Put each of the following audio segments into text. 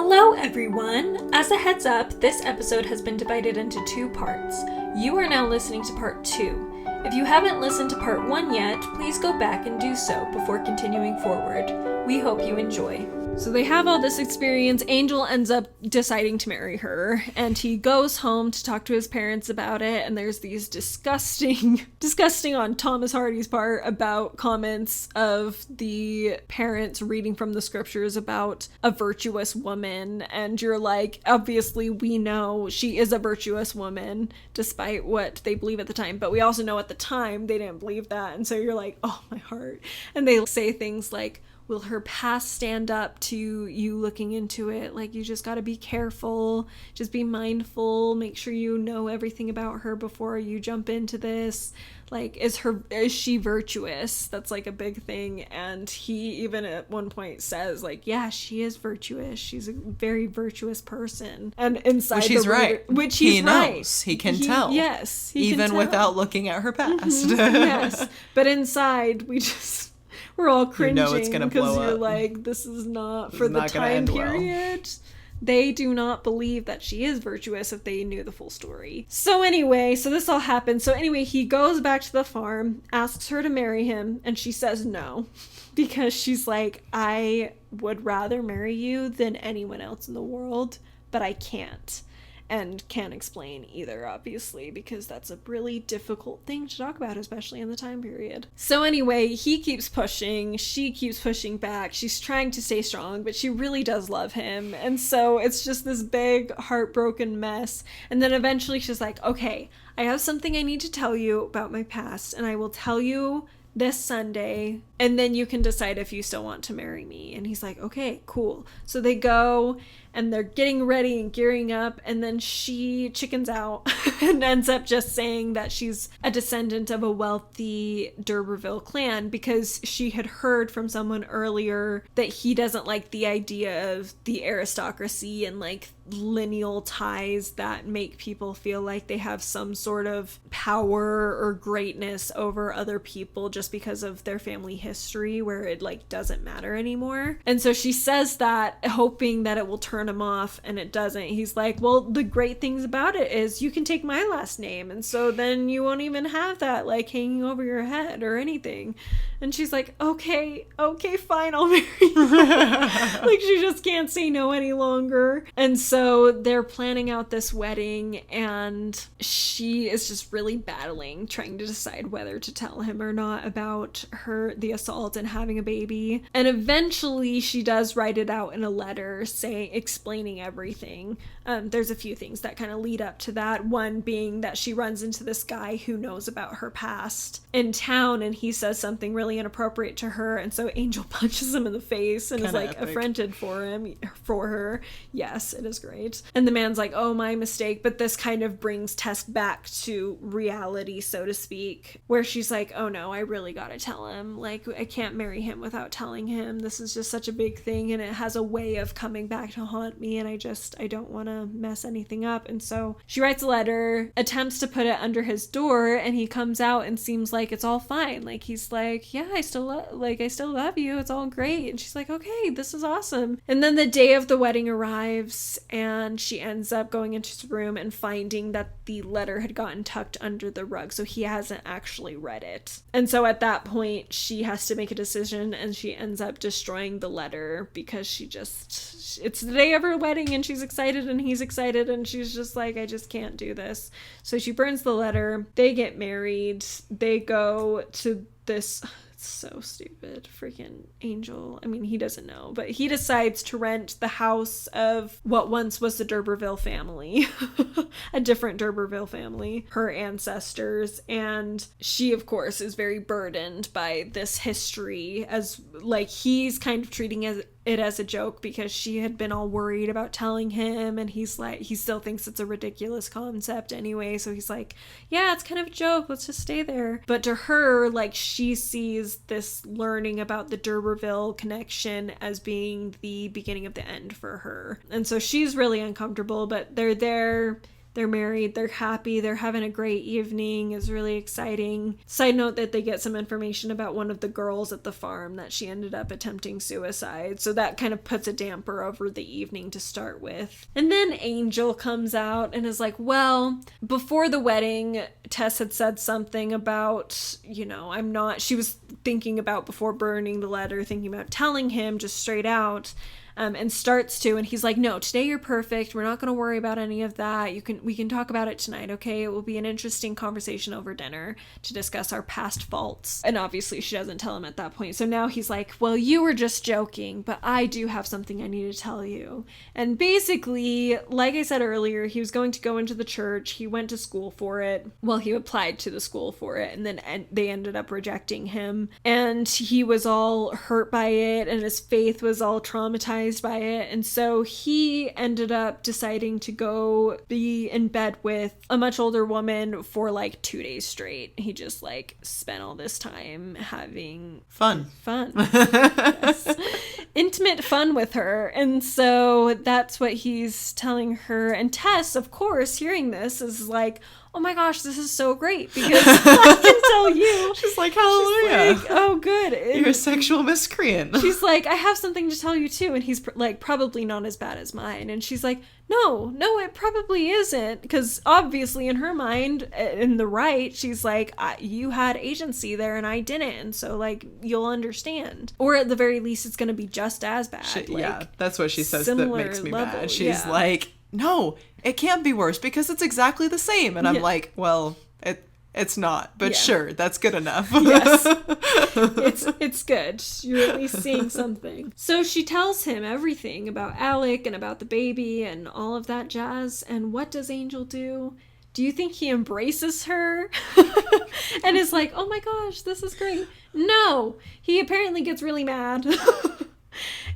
Hello everyone! As a heads up, this episode has been divided into 2 parts. You are now listening to part 2. If you haven't listened to part 1 yet, please go back and do so before continuing forward. We hope you enjoy. So they have all this experience. Angel ends up deciding to marry her, and he goes home to talk to his parents about it, and there's these disgusting on Thomas Hardy's part about comments of the parents reading from the scriptures about a virtuous woman, and you're like, obviously we know she is a virtuous woman, despite what they believe at the time, but we also know at the time they didn't believe that, and so you're like, oh my heart. And they say things like, will her past stand up to you looking into it? Like, you just gotta be careful, just be mindful, make sure you know everything about her before you jump into this. Like, is she virtuous? That's like a big thing. And he even at one point says, like, yeah, she is virtuous. She's a very virtuous person. And inside which he's right. Which he's right. Knows. He can tell. Yes. He even can tell. Without looking at her past. Yes. But inside, we're all cringing, you know it's gonna blow because you're up. like, this is not for the time period. Well. They do not believe that she is virtuous if they knew the full story. So anyway, this all happens. So anyway, he goes back to the farm, asks her to marry him, and she says no. Because she's like, I would rather marry you than anyone else in the world, but I can't. And can't explain either, obviously, because that's a really difficult thing to talk about, especially in the time period. So anyway, he keeps pushing, she keeps pushing back, she's trying to stay strong, but she really does love him, and so it's just this big, heartbroken mess, and then eventually she's like, okay, I have something I need to tell you about my past, and I will tell you this Sunday, and then you can decide if you still want to marry me. And he's like, okay, cool. So they go, and they're getting ready and gearing up, and then she chickens out and ends up just saying that she's a descendant of a wealthy D'Urberville clan, because she had heard from someone earlier that he doesn't like the idea of the aristocracy and like lineal ties that make people feel like they have some sort of power or greatness over other people just because of their family history, where it like doesn't matter anymore. And so she says that, hoping that it will turn him off, and it doesn't. He's like, well, the great things about it is you can take my last name, and so then you won't even have that like hanging over your head or anything. And she's like, okay, fine, I'll marry you. Like, she just can't say no any longer. And so they're planning out this wedding, and she is just really battling, trying to decide whether to tell him or not about the assault and having a baby. And eventually she does write it out in a letter explaining everything. There's a few things that kind of lead up to that. One being that she runs into this guy who knows about her past in town, and he says something really inappropriate to her, and so Angel punches him in the face and kinda is like epic. Affronted for her. Yes, it is great. And the man's like, oh, my mistake. But this kind of brings Tess back to reality, so to speak, where she's like, oh no, I really gotta tell him. Like, I can't marry him without telling him. This is just such a big thing, and it has a way of coming back to haunt me, and I don't want to mess anything up. And so she writes a letter, attempts to put it under his door, and he comes out and seems like it's all fine. Like, he's like, yeah, I still love you. It's all great. And she's like, okay, this is awesome. And then the day of the wedding arrives, and she ends up going into his room and finding that the letter had gotten tucked under the rug, so he hasn't actually read it. And so at that point, she has to make a decision, and she ends up destroying the letter because it's the day of her wedding, and she's excited, and he's excited, and she's just like, I just can't do this. So she burns the letter. They get married. They go to this... It's so stupid. Freaking Angel. I mean, he doesn't know, but he decides to rent the house of what once was the D'Urberville family. A different D'Urberville family. Her ancestors. And she, of course, is very burdened by this history, as, like, he's kind of treating it as a joke because she had been all worried about telling him, and he's like, he still thinks it's a ridiculous concept anyway, so he's like, yeah, it's kind of a joke, let's just stay there. But to her, like, she sees this learning about the D'Urberville connection as being the beginning of the end for her, and so she's really uncomfortable. But they're there, They're married, they're happy, they're having a great evening. It's really exciting. Side note that they get some information about one of the girls at the farm that she ended up attempting suicide. So that kind of puts a damper over the evening to start with. And then Angel comes out and is like, well, before the wedding, Tess had said something about, she was thinking about before burning the letter, thinking about telling him just straight out. And starts to, and he's like, no, today you're perfect. We're not going to worry about any of that. We can talk about it tonight, okay? It will be an interesting conversation over dinner to discuss our past faults. And obviously she doesn't tell him at that point. So now he's like, well, you were just joking, but I do have something I need to tell you. And basically, like I said earlier, he was going to go into the church. He went to school for it. Well, he applied to the school for it, and then they ended up rejecting him. And he was all hurt by it, and his faith was all traumatized by it, and so he ended up deciding to go be in bed with a much older woman for like 2 days straight. He just like spent all this time having fun. Yes. Intimate fun with her, and so that's what he's telling her. And Tess, of course, hearing this is like, oh my gosh, this is so great, because I can tell you. She's like, hallelujah. She's like, oh, good. And you're a sexual miscreant. She's like, I have something to tell you too. And he's like, probably not as bad as mine. And she's like, no, it probably isn't. Because obviously in her mind, in the right, she's like, you had agency there and I didn't. And so like, you'll understand. Or at the very least, it's going to be just as bad. Yeah, that's what she says that makes me level, mad. She's like, no, it can't be worse because it's exactly the same. And I'm like, well, it's not, but sure, that's good enough. Yes, it's good. You're at least seeing something. So she tells him everything about Alec and about the baby and all of that jazz. And what does Angel do? Do you think he embraces her and is like, oh my gosh, this is great? No, he apparently gets really mad.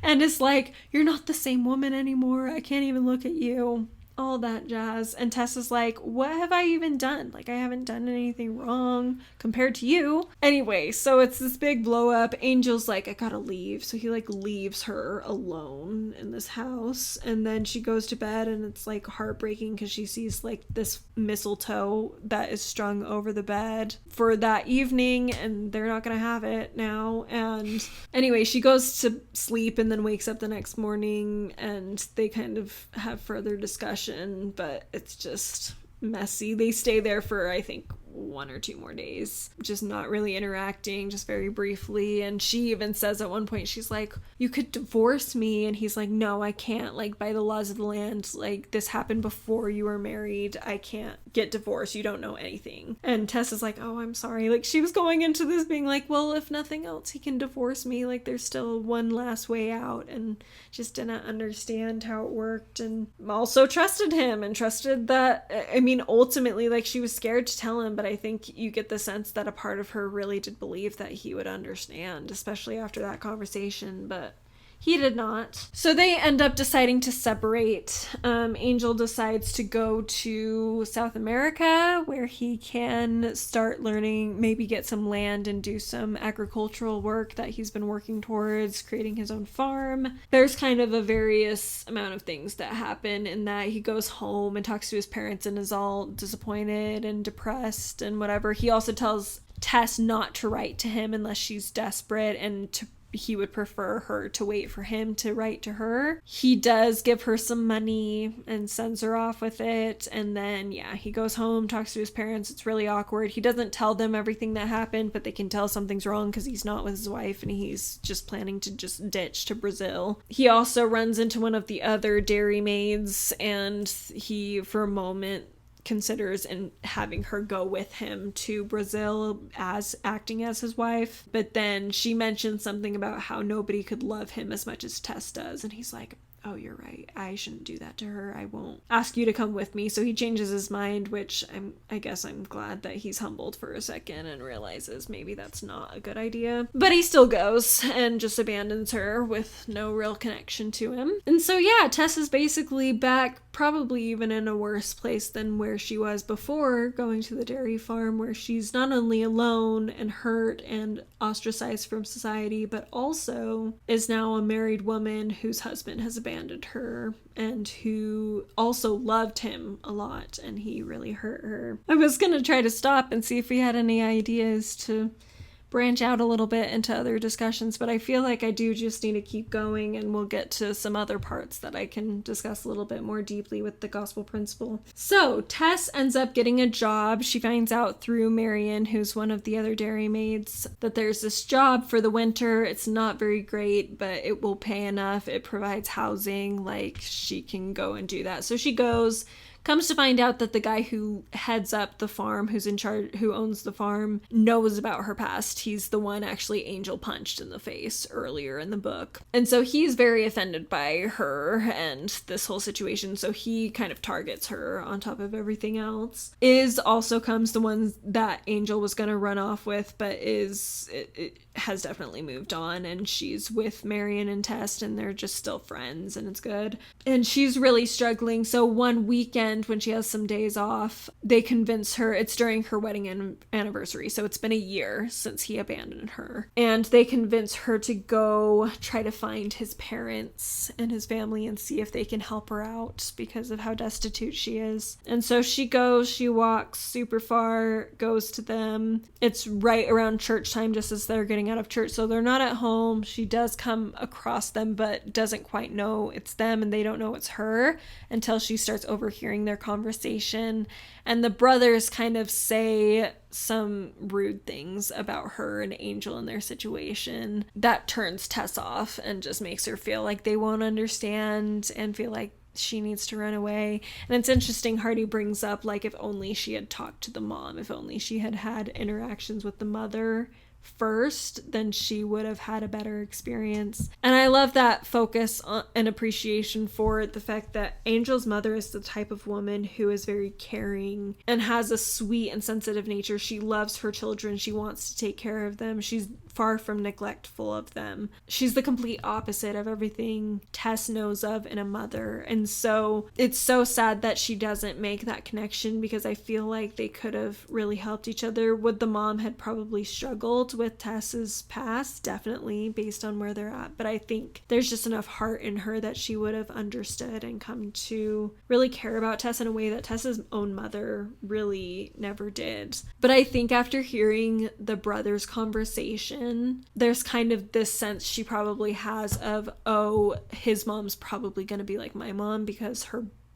And it's like, you're not the same woman anymore. I can't even look at you. All that jazz. And Tess is like, what have I even done? Like, I haven't done anything wrong compared to you. Anyway, so it's this big blow up. Angel's like, I gotta leave. So he like leaves her alone in this house. And then she goes to bed, and it's like heartbreaking because she sees like this mistletoe that is strung over the bed for that evening, and they're not gonna have it now. And anyway, she goes to sleep and then wakes up the next morning, and they kind of have further discussion, but it's just messy. They stay there for, I think, 1 or 2 more days, just not really interacting, just very briefly. And she even says at one point, she's like, you could divorce me. And he's like, no, I can't. Like, by the laws of the land, like, this happened before you were married. I can't get divorced. You don't know anything. And Tess is like, oh, I'm sorry. Like, she was going into this being like, well, if nothing else, he can divorce me. Like, there's still one last way out, and just didn't understand how it worked. And also trusted him and trusted that, I mean, ultimately, like, she was scared to tell him, but I think you get the sense that a part of her really did believe that he would understand, especially after that conversation, but he did not. So they end up deciding to separate. Angel decides to go to South America, where he can start learning, maybe get some land and do some agricultural work that he's been working towards, creating his own farm. There's kind of a various amount of things that happen in that he goes home and talks to his parents and is all disappointed and depressed and whatever. He also tells Tess not to write to him unless she's desperate, and he would prefer her to wait for him to write to her. He does give her some money and sends her off with it. And then, he goes home, talks to his parents. It's really awkward. He doesn't tell them everything that happened, but they can tell something's wrong because he's not with his wife and he's just planning to just ditch to Brazil. He also runs into one of the other dairy maids, and he, for a moment, considers and having her go with him to Brazil as acting as his wife. But then she mentions something about how nobody could love him as much as Tess does, and he's like, oh, you're right, I shouldn't do that to her. I won't ask you to come with me. So he changes his mind, which I guess I'm glad that he's humbled for a second and realizes maybe that's not a good idea. But he still goes and just abandons her with no real connection to him. And so Tess is basically back, probably even in a worse place than where she was before going to the dairy farm, where she's not only alone and hurt and ostracized from society, but also is now a married woman whose husband has abandoned her and who also loved him a lot, and he really hurt her. I was gonna try to stop and see if we had any ideas to branch out a little bit into other discussions, but I feel like I do just need to keep going, and we'll get to some other parts that I can discuss a little bit more deeply with the gospel principle. So Tess ends up getting a job. She finds out through Marion, who's one of the other dairymaids, that there's this job for the winter. It's not very great, but it will pay enough. It provides housing, like she can go and do that. So she goes. Comes to find out that the guy who heads up the farm, who's in charge, who owns the farm, knows about her past. He's the one actually Angel punched in the face earlier in the book. And so he's very offended by her and this whole situation. So he kind of targets her on top of everything else. Iz also comes, the one that Angel was going to run off with, but it has definitely moved on, and she's with Marion and Tess, and they're just still friends, and it's good. And she's really struggling. So one weekend, when she has some days off, they convince her, it's during her wedding anniversary, so it's been a year since he abandoned her, and they convince her to go try to find his parents and his family and see if they can help her out because of how destitute she is. And so she goes, she walks super far, goes to them. It's right around church time, just as they're getting out of church, so they're not at home. She does come across them, but doesn't quite know it's them, and they don't know it's her until she starts overhearing their conversation. And the brothers kind of say some rude things about her and Angel and their situation that turns Tess off and just makes her feel like they won't understand and feel like she needs to run away. And it's interesting, Hardy brings up, like, if only she had talked to the mom, if only she had had interactions with the mother first, then she would have had a better experience. And I love that focus on and appreciation for the fact that Angel's mother is the type of woman who is very caring and has a sweet and sensitive nature. She loves her children. She wants to take care of them. She's far from neglectful of them. She's the complete opposite of everything Tess knows of in a mother. And so it's so sad that she doesn't make that connection, because I feel like they could have really helped each other. Would the mom had probably struggled with Tess's past? Definitely, based on where they're at. But I think there's just enough heart in her that she would have understood and come to really care about Tess in a way that Tess's own mother really never did. But I think after hearing the brothers' conversation, there's kind of this sense she probably has of, oh, his mom's probably going to be like my mom, because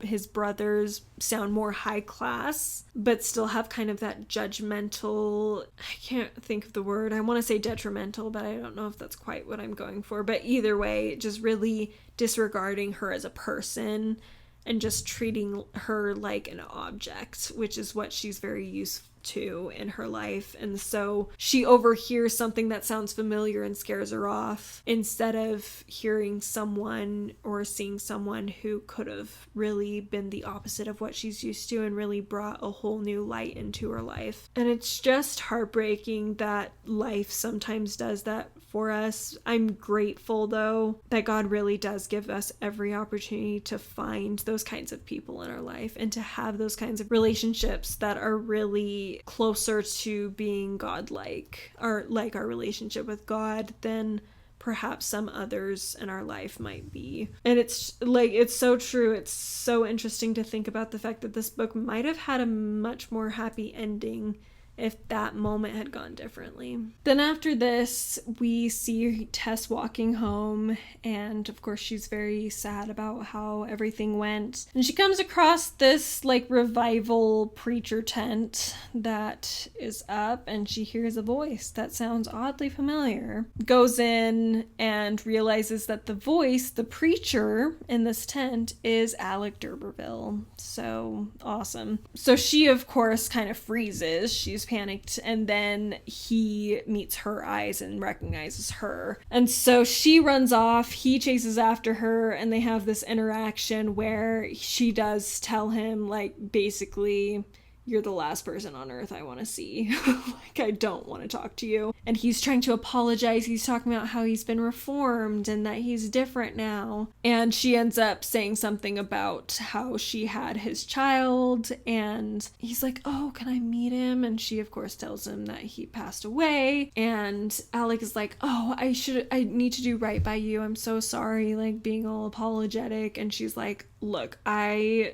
his brothers sound more high class, but still have kind of that judgmental, I can't think of the word, I want to say detrimental, but I don't know if that's quite what I'm going for. But either way, just really disregarding her as a person and just treating her like an object, which is what she's very used to in her life. And so she overhears something that sounds familiar and scares her off, instead of hearing someone or seeing someone who could have really been the opposite of what she's used to and really brought a whole new light into her life. And it's just heartbreaking that life sometimes does that for us. I'm grateful, though, that God really does give us every opportunity to find those kinds of people in our life and to have those kinds of relationships that are really closer to being godlike, or like our relationship with God, than perhaps some others in our life might be. And it's like, it's so true. It's so interesting to think about the fact that this book might have had a much more happy ending if that moment had gone differently. Then after this, we see Tess walking home, and of course she's very sad about how everything went. And she comes across this like revival preacher tent that is up, and she hears a voice that sounds oddly familiar. Goes in and realizes that the voice, the preacher in this tent, is Alec d'Urberville. So awesome. So she, of course, kind of freezes. She's panicked, and then he meets her eyes and recognizes her, and so she runs off. He chases after her, and they have this interaction where she does tell him, like, basically, you're the last person on earth I want to see. Like, I don't want to talk to you. And he's trying to apologize. He's talking about how he's been reformed and that he's different now. And she ends up saying something about how she had his child. And he's like, oh, can I meet him? And she, of course, tells him that he passed away. And Alec is like, oh, I need to do right by you. I'm so sorry, like, being all apologetic. And she's like, look, I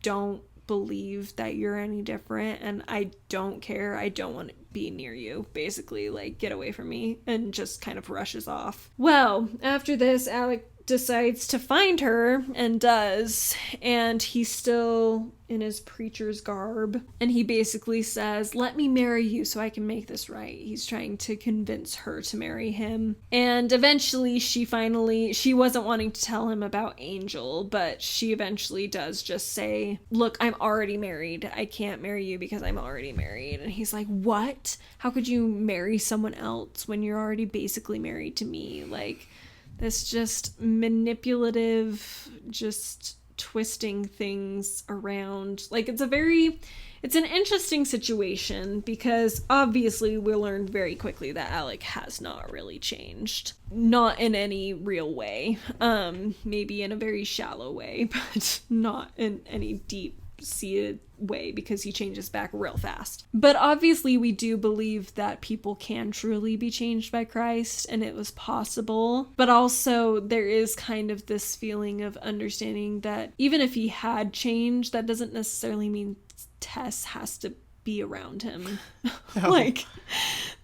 don't believe that you're any different, and I don't care. I don't want to be near you, basically, like, get away from me, and just kind of rushes off. Well, after this, Alec decides to find her, and does, and he's still in his preacher's garb, and he basically says, let me marry you so I can make this right. He's trying to convince her to marry him, and eventually she wasn't wanting to tell him about Angel, but she eventually does just say, look, I'm already married. I can't marry you because I'm already married. And he's like, what? How could you marry someone else when you're already basically married to me? Like, this just manipulative, just twisting things around. Like, it's an interesting situation because obviously we learned very quickly that Alec has not really changed. Not in any real way. Maybe in a very shallow way, but not in any deep-seated way because he changes back real fast. But obviously we do believe that people can truly be changed by Christ and it was possible. But also there is kind of this feeling of understanding that even if he had changed, that doesn't necessarily mean Tess has to be around him. No. Like,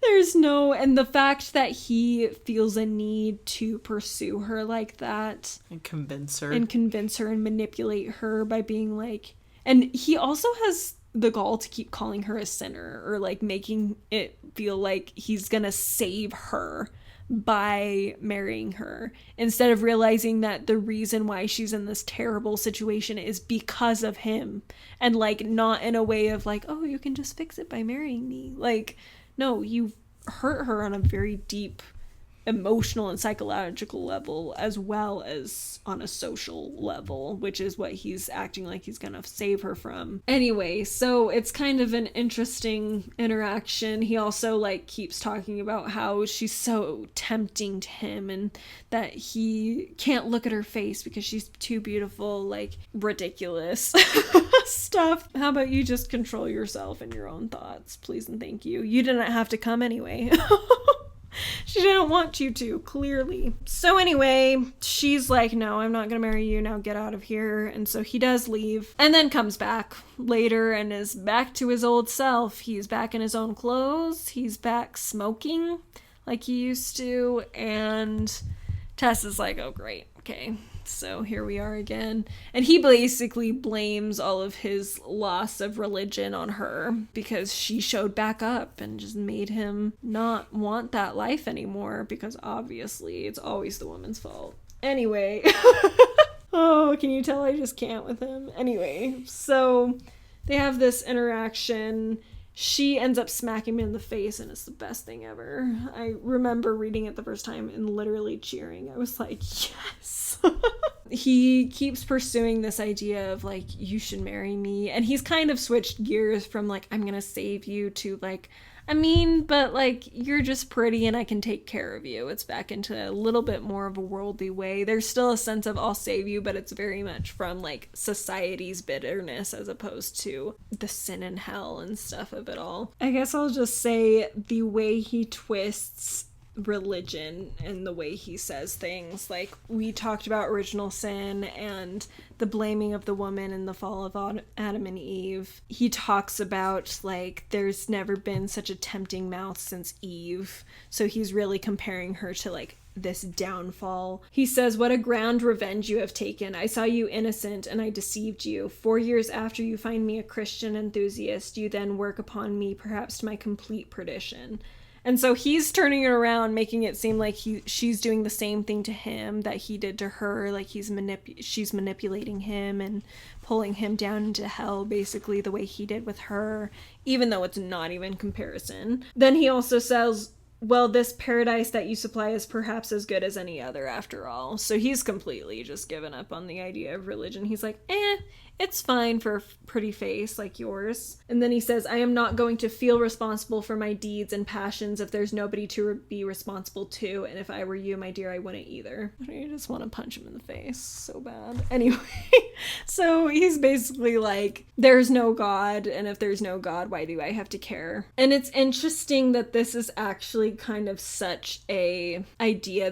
there's no, and the fact that he feels a need to pursue her like that and convince her and manipulate her by being like, and he also has the gall to keep calling her a sinner or like making it feel like he's gonna save her by marrying her instead of realizing that the reason why she's in this terrible situation is because of him, and like not in a way of like, oh, you can just fix it by marrying me. Like, no, you hurt her on a very deep emotional and psychological level as well as on a social level, which is what he's acting like he's gonna save her from. Anyway, so it's kind of an interesting interaction. He also like keeps talking about how she's so tempting to him and that he can't look at her face because she's too beautiful, like ridiculous stuff. How about you just control yourself and your own thoughts, please and thank you. You didn't have to come anyway. She didn't want you to, clearly. So anyway, she's like, no, I'm not gonna marry you, now get out of here. And so he does leave and then comes back later and is back to his old self. He's back in his own clothes. He's back smoking like he used to. And Tess is like, oh great, okay, so here we are again. And he basically blames all of his loss of religion on her because she showed back up and just made him not want that life anymore, because obviously it's always the woman's fault. Anyway. Oh, can you tell I just can't with him? Anyway, so they have this interaction. She ends up smacking him in the face, and it's the best thing ever. I remember reading it the first time and literally cheering. I was like, yes. He keeps pursuing this idea of like, you should marry me. And he's kind of switched gears from like, I'm gonna save you to like, I mean, but like, you're just pretty and I can take care of you. It's back into a little bit more of a worldly way. There's still a sense of I'll save you, but it's very much from like society's bitterness as opposed to the sin and hell and stuff of it all. I guess I'll just say the way he twists religion and the way he says things, like we talked about original sin and the blaming of the woman in the fall of Adam and Eve. He talks about like there's never been such a tempting mouth since Eve, so he's really comparing her to like this downfall. He says, what a grand revenge you have taken. I saw you innocent and I deceived you. 4 years after you find me a Christian enthusiast, you then work upon me, perhaps to my complete perdition. And so he's turning it around, making it seem like she's doing the same thing to him that he did to her, like she's manipulating him and pulling him down into hell, basically the way he did with her, even though it's not even comparison. Then he also says, well, this paradise that you supply is perhaps as good as any other after all. So he's completely just given up on the idea of religion. He's like, it's fine for a pretty face like yours. And then he says, I am not going to feel responsible for my deeds and passions if there's nobody to be responsible to. And if I were you, my dear, I wouldn't either. I just want to punch him in the face so bad. Anyway, so he's basically like, there's no God. And if there's no God, why do I have to care? And it's interesting that this is actually kind of such a idea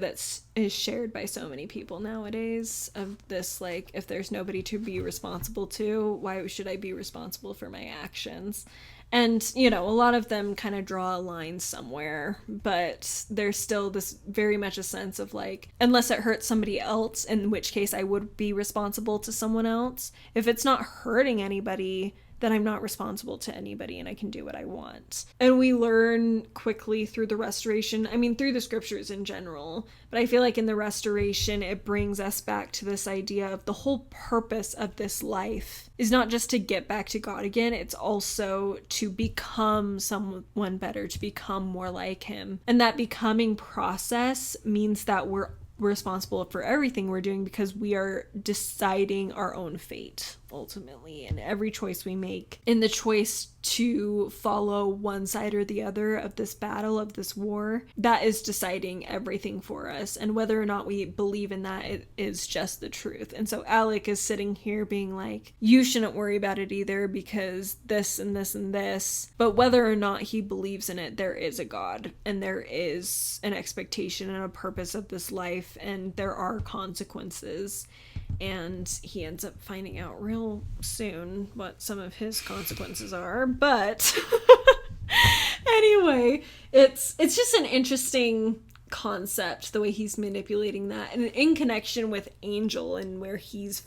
is shared by so many people nowadays, of this, like, if there's nobody to be responsible to, why should I be responsible for my actions? And, you know, a lot of them kind of draw a line somewhere, but there's still this very much a sense of like, unless it hurts somebody else, in which case I would be responsible to someone else. If it's not hurting anybody, then I'm not responsible to anybody and I can do what I want. And we learn quickly through the restoration, I mean, through the scriptures in general, but I feel like in the restoration, it brings us back to this idea of the whole purpose of this life is not just to get back to God again, it's also to become someone better, to become more like him. And that becoming process means that we're responsible for everything we're doing because we are deciding our own fate ultimately, and every choice we make in the choice to follow one side or the other of this battle, of this war, that is deciding everything for us, and whether or not we believe in that, it is just the truth. And so Alec is sitting here being like, you shouldn't worry about it either because this and this and this, but whether or not he believes in it, there is a God and there is an expectation and a purpose of this life, and there are consequences. And he ends up finding out real soon what some of his consequences are. But anyway, it's just an interesting concept, the way he's manipulating that. And in connection with Angel and where he's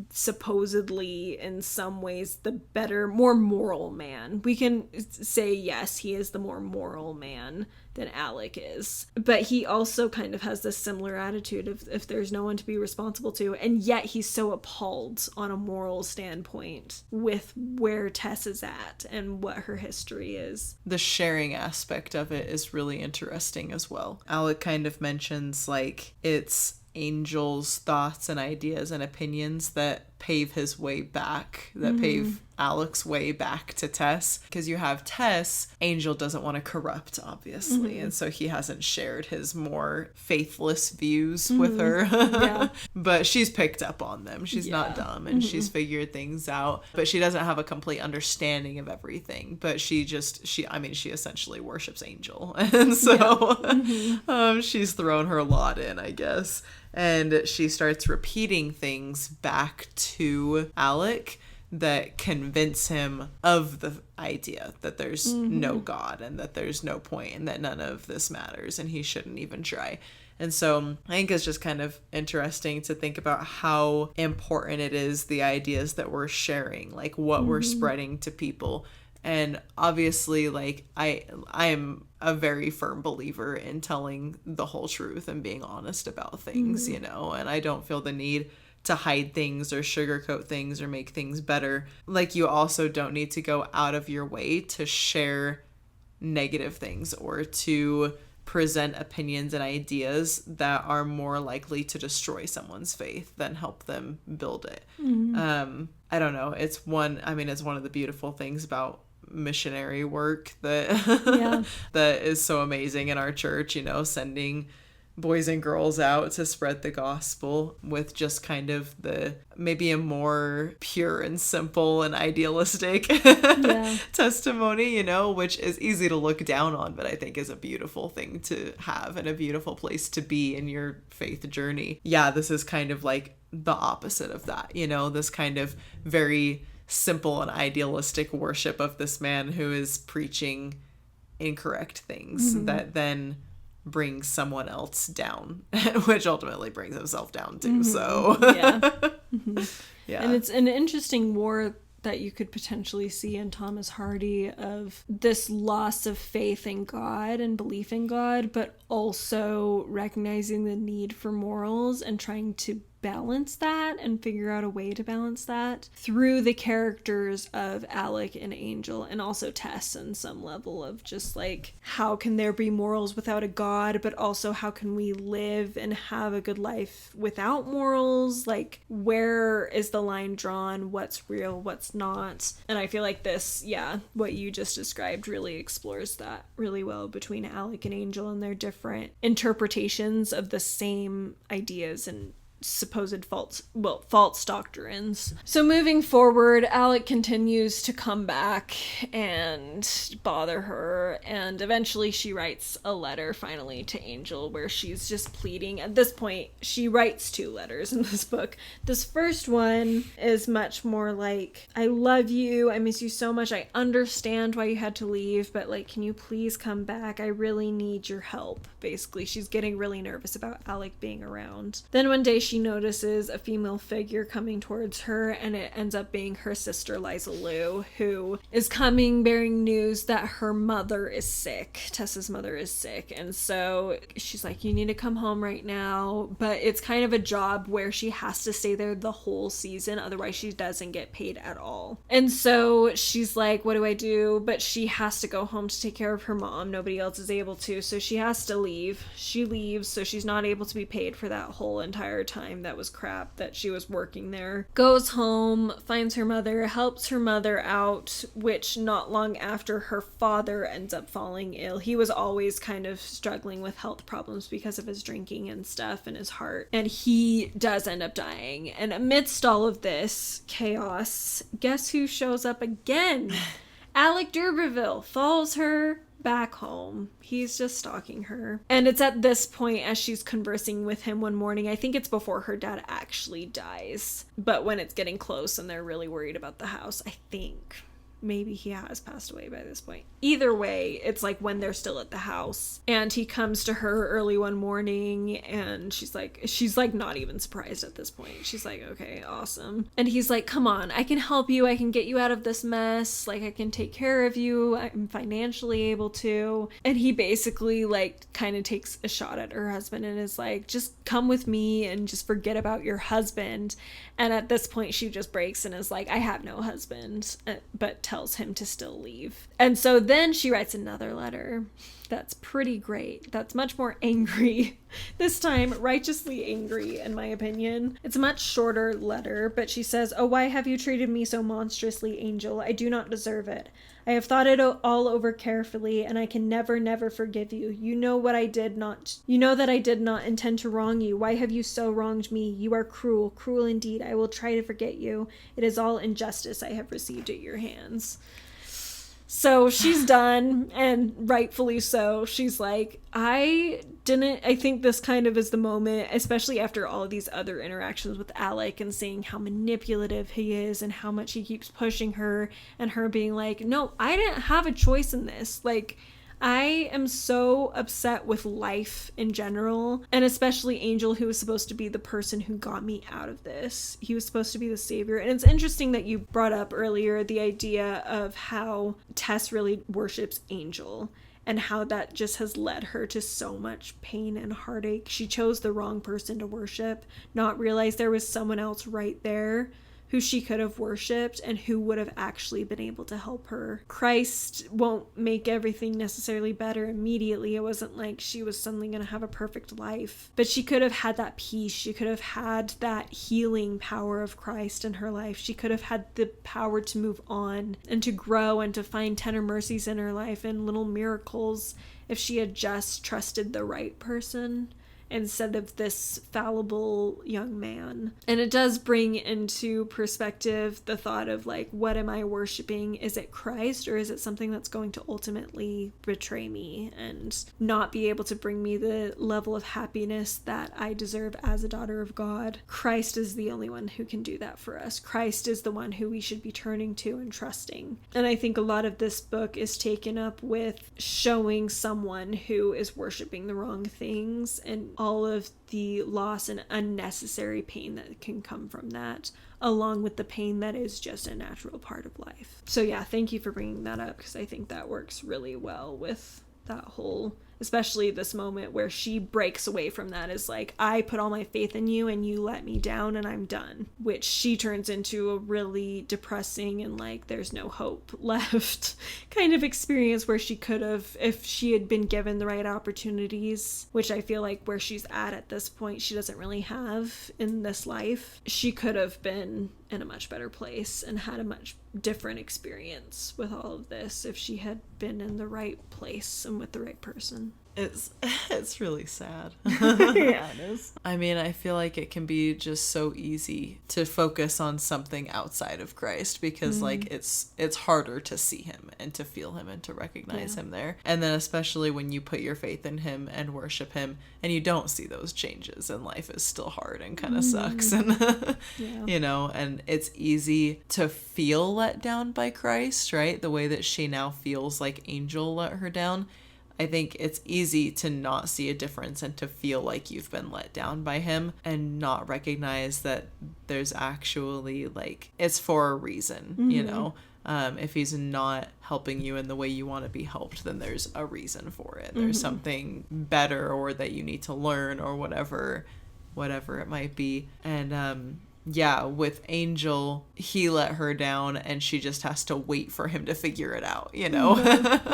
supposedly in some ways the better, more moral man. We can say, yes, he is the more moral man than Alec is. But he also kind of has this similar attitude of if there's no one to be responsible to, and yet he's so appalled on a moral standpoint with where Tess is at and what her history is. The sharing aspect of it is really interesting as well. Alec kind of mentions like it's Angel's thoughts and ideas and opinions that pave his way back, that pave Alec's way back to Tess. Because you have Tess, Angel doesn't want to corrupt, obviously, and so he hasn't shared his more faithless views with her. Yeah. But she's picked up on them. She's not dumb, and she's figured things out. But she doesn't have a complete understanding of everything. But she essentially worships Angel. And so she's thrown her lot in, I guess. And she starts repeating things back to Alec that convince him of the idea that there's no God and that there's no point and that none of this matters and he shouldn't even try. And so I think it's just kind of interesting to think about how important it is, the ideas that we're sharing, like what we're spreading to people. And obviously, like, I am a very firm believer in telling the whole truth and being honest about things, you know, and I don't feel the need to hide things or sugarcoat things or make things better. Like, you also don't need to go out of your way to share negative things or to present opinions and ideas that are more likely to destroy someone's faith than help them build it. I don't know. It's one of the beautiful things about missionary work that that is so amazing in our church, you know, sending boys and girls out to spread the gospel with just kind of the maybe a more pure and simple and idealistic testimony, you know, which is easy to look down on, but I think is a beautiful thing to have and a beautiful place to be in your faith journey. Yeah, this is kind of like the opposite of that, you know, this kind of very simple and idealistic worship of this man who is preaching incorrect things that then brings someone else down, which ultimately brings himself down too. So yeah. And it's an interesting war that you could potentially see in Thomas Hardy of this loss of faith in God and belief in God, but also recognizing the need for morals and trying to balance that and figure out a way to balance that through the characters of Alec and Angel, and also Tess in some level of just like, how can there be morals without a god, but also how can we live and have a good life without morals? Like, where is the line drawn? What's real, what's not? And I feel like this, what you just described really explores that really well between Alec and Angel and their different interpretations of the same ideas and supposed false doctrines. So moving forward, Alec continues to come back and bother her, and eventually she writes a letter finally to Angel where she's just pleading. At this point, she writes 2 letters in this book. This first one is much more like, I love you, I miss you so much, I understand why you had to leave, but like, can you please come back? I really need your help. Basically, she's getting really nervous about Alec being around. Then one day she notices a female figure coming towards her, and it ends up being her sister Liza Lou, who is coming bearing news that her mother is sick. Tessa's mother is sick, and so she's like, you need to come home right now, but it's kind of a job where she has to stay there the whole season, otherwise she doesn't get paid at all. And so she's like, what do I do? But she has to go home to take care of her mom. Nobody else is able to, so she has to leave. She leaves, so she's not able to be paid for that whole entire time that was crap that she was working there. Goes home, finds her mother, helps her mother out, which not long after her father ends up falling ill. He was always kind of struggling with health problems because of his drinking and stuff and his heart, and he does end up dying. And amidst all of this chaos, guess who shows up again? Alec d'Urberville follows her back home. He's just stalking her. And it's at this point, as she's conversing with him one morning, I think it's before her dad actually dies, but when it's getting close and they're really worried about the house, I think. Maybe he has passed away by this point. Either way, it's like when they're still at the house, and he comes to her early one morning, and she's like not even surprised at this point. She's like, okay, awesome. And he's like, come on, I can help you. I can get you out of this mess. Like, I can take care of you. I'm financially able to. And he basically like kind of takes a shot at her husband and is like, just come with me and just forget about your husband. And at this point, she just breaks and is like, I have no husband, but tells him to still leave. And so then she writes another letter that's pretty great. That's much more angry. This time, righteously angry, in my opinion. It's a much shorter letter, but she says, oh, why have you treated me so monstrously, Angel? I do not deserve it. I have thought it all over carefully, and I can never forgive you. You know that I did not intend to wrong you. Why have you so wronged me? You are cruel indeed. I will try to forget you. It is all injustice I have received at your hands. So she's done, and rightfully so. She's like, I think this kind of is the moment, especially after all of these other interactions with Alec and seeing how manipulative he is and how much he keeps pushing her, and her being like, no, I didn't have a choice in this. Like, I am so upset with life in general, and especially Angel, who was supposed to be the person who got me out of this. He was supposed to be the savior. And it's interesting that you brought up earlier the idea of how Tess really worships Angel, and how that just has led her to so much pain and heartache. She chose the wrong person to worship, not realize there was someone else right there who she could have worshipped and who would have actually been able to help her. Christ won't make everything necessarily better immediately. It wasn't like she was suddenly going to have a perfect life, but she could have had that peace. She could have had that healing power of Christ in her life. She could have had the power to move on and to grow and to find tender mercies in her life and little miracles if she had just trusted the right person instead of this fallible young man. And it does bring into perspective the thought of like, what am I worshiping? Is it Christ, or is it something that's going to ultimately betray me and not be able to bring me the level of happiness that I deserve as a daughter of God? Christ is the only one who can do that for us. Christ is the one who we should be turning to and trusting. And I think a lot of this book is taken up with showing someone who is worshiping the wrong things and all of the loss and unnecessary pain that can come from that, along with the pain that is just a natural part of life. So yeah, thank you for bringing that up, because I think that works really well with that whole especially this moment where she breaks away from that, is like, I put all my faith in you and you let me down and I'm done, which she turns into a really depressing and like there's no hope left kind of experience, where she could have, if she had been given the right opportunities, which I feel like where she's at this point she doesn't really have in this life, she could have been in a much better place and had a much different experience with all of this if she had been in the right place and with the right person. It's really sad. Yeah, it is. I mean, I feel like it can be just so easy to focus on something outside of Christ because like it's harder to see him and to feel him and to recognize him there. And then especially when you put your faith in him and worship him and you don't see those changes and life is still hard and kind of sucks and you know, and it's easy to feel let down by Christ, right? The way that she now feels like Angel let her down. I think it's easy to not see a difference and to feel like you've been let down by him and not recognize that there's actually like, it's for a reason, you know? If he's not helping you in the way you want to be helped, then there's a reason for it. There's something better or that you need to learn or whatever it might be. And, yeah, with Angel, he let her down and she just has to wait for him to figure it out, you know?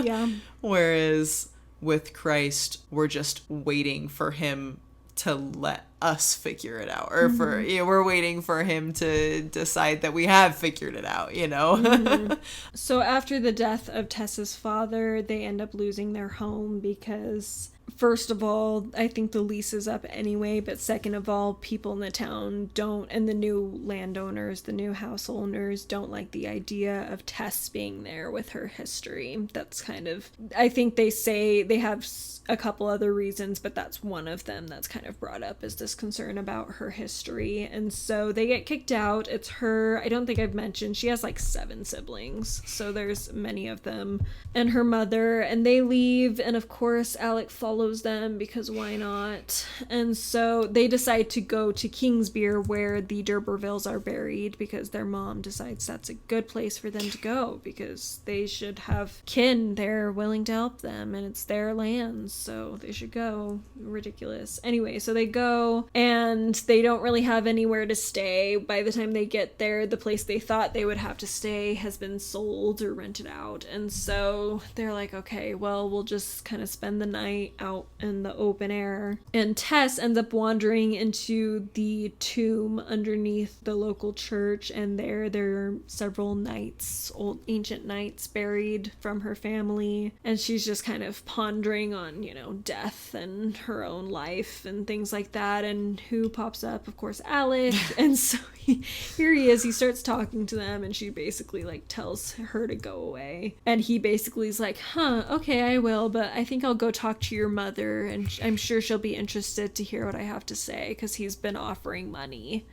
Yeah. Whereas with Christ, we're just waiting for him to let us figure it out, or for we're waiting for him to decide that we have figured it out, you know. So after the death of Tess's father, they end up losing their home because, first of all, I think the lease is up anyway, but second of all, people in the town don't, and the new landowners, the new house owners, don't like the idea of Tess being there with her history. That's kind of, I think they say they have a couple other reasons, but that's one of them that's kind of brought up, is this concern about her history. And so they get kicked out. It's her, I don't think I've mentioned, she has like 7 siblings, so there's many of them, and her mother, and they leave, and of course Alec follows them because why not? And so they decide to go to Kingsbeer where the D'Urbervilles are buried because their mom decides that's a good place for them to go because they should have kin there willing to help them and it's their lands, so they should go. Ridiculous. Anyway, so they go and they don't really have anywhere to stay. By the time they get there, the place they thought they would have to stay has been sold or rented out, and so they're like, okay, well, we'll just kind of spend the night out in the open air. And Tess ends up wandering into the tomb underneath the local church, and there are several knights, old ancient knights, buried from her family, and she's just kind of pondering on, you know, death and her own life and things like that. And who pops up? Of course, Alec. And so here he is, he starts talking to them, and she basically like tells her to go away, and he basically is like, okay, I will, but I think I'll go talk to your mother and I'm sure she'll be interested to hear what I have to say, because he's been offering money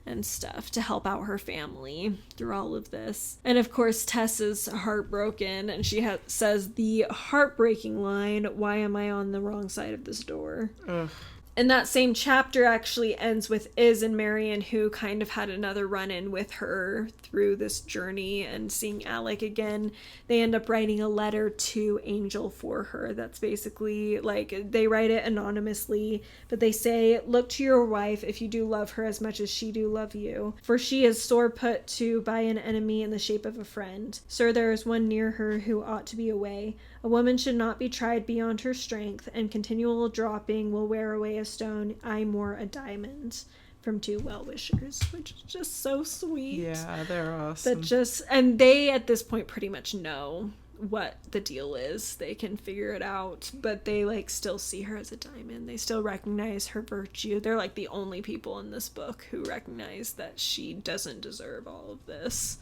and stuff to help out her family through all of this. And of course Tess is heartbroken, and she says the heartbreaking line, "Why am I on the wrong side of this door?" Ugh. And that same chapter actually ends with Iz and Marion, who kind of had another run-in with her through this journey and seeing Alec again. They end up writing a letter to Angel for her. That's basically, like, they write it anonymously, but they say, "Look to your wife if you do love her as much as she do love you. For she is sore put to by an enemy in the shape of a friend. Sir, there is one near her who ought to be away. A woman should not be tried beyond her strength, and continual dropping will wear away a stone, aye more a diamond. From 2 well-wishers," which is just so sweet. Yeah, they're awesome. And they at this point pretty much know what the deal is. They can figure it out, but they like still see her as a diamond. They still recognize her virtue. They're like the only people in this book who recognize that she doesn't deserve all of this.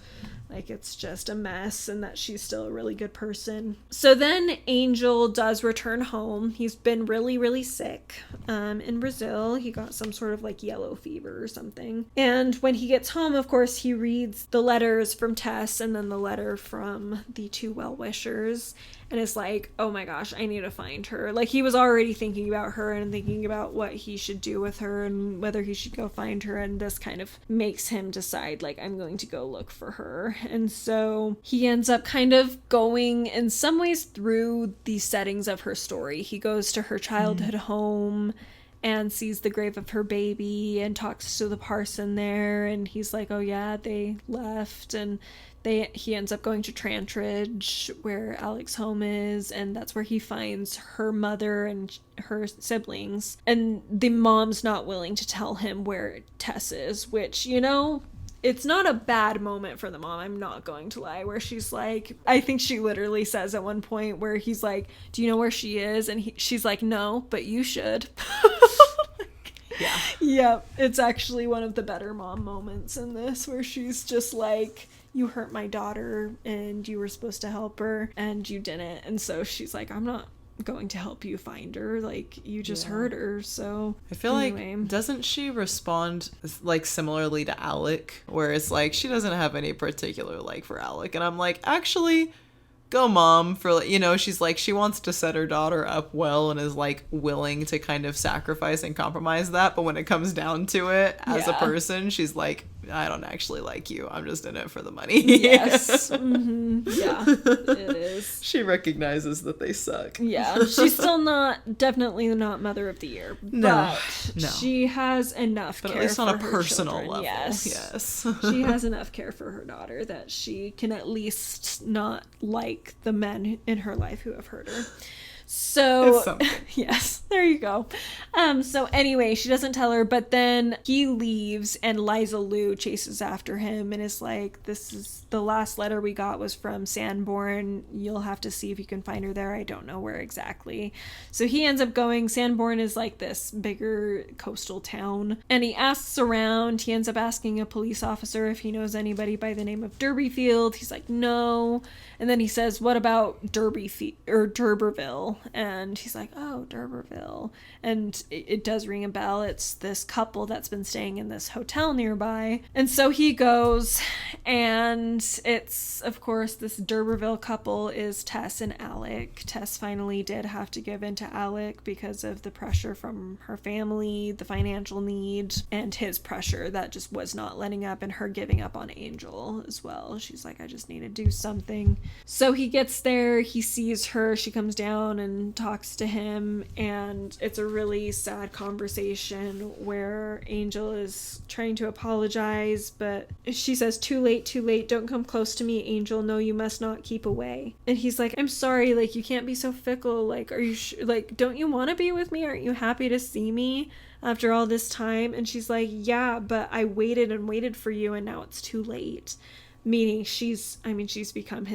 Like, it's just a mess, and that she's still a really good person. So then Angel does return home. He's been really, really sick in Brazil. He got some sort of like yellow fever or something. And when he gets home, of course, he reads the letters from Tess and then the letter from the 2 well well-wishers and is like, oh my gosh, I need to find her. Like, he was already thinking about her and thinking about what he should do with her and whether he should go find her, and this kind of makes him decide, like, I'm going to go look for her. And so he ends up kind of going in some ways through the settings of her story. He goes to her childhood home and sees the grave of her baby and talks to the parson there, and he's like, oh yeah, they left, and he ends up going to Trantridge, where Alec's home is, and that's where he finds her mother and her siblings. And the mom's not willing to tell him where Tess is, which, you know, it's not a bad moment for the mom, I'm not going to lie, where she's like, I think she literally says at one point where he's like, do you know where she is? And she's like, no, but you should. Yeah. Yep. It's actually one of the better mom moments in this, where she's just like, you hurt my daughter and you were supposed to help her and you didn't. And so she's like, I'm not going to help you find her. Like, you just hurt her. So I feel like, doesn't she respond like similarly to Alec, where it's like she doesn't have any particular like for Alec, and I'm like, actually, go mom, for, you know, she's like, she wants to set her daughter up well and is like willing to kind of sacrifice and compromise that, but when it comes down to it as a person, she's like, I don't actually like you, I'm just in it for the money. Yes. Yeah, it is. She recognizes that they suck. Yeah, she's still definitely not Mother of the Year, but she has enough care, at least on a personal children. level. Yes. She has enough care for her daughter that she can at least not like the men in her life who have hurt her. So yes, there you go. So anyway, she doesn't tell her, but then he leaves and Liza Lou chases after him and is like, this is the last letter we got was from Sanborn. You'll have to see if you can find her there. I don't know where exactly. So he ends up going. Sanborn is like this bigger coastal town, and he asks around. He ends up asking a police officer if he knows anybody by the name of Derbyfield. He's like, no. And then he says, what about D'Urberville? And he's like, oh, D'Urberville. And it does ring a bell. It's this couple that's been staying in this hotel nearby. And so he goes, and it's, of course, this D'Urberville couple is Tess and Alec. Tess finally did have to give in to Alec because of the pressure from her family, the financial need, and his pressure that just was not letting up, and her giving up on Angel as well. She's like, I just need to do something. So he gets there, he sees her, she comes down and talks to him, and it's a really sad conversation where Angel is trying to apologize, but she says, too late, don't come close to me, Angel, no, you must not, keep away. And he's like, I'm sorry, like, you can't be so fickle, like, are you like, don't you want to be with me? Aren't you happy to see me after all this time? And she's like, yeah, but I waited and waited for you, and now it's too late. Meaning she's become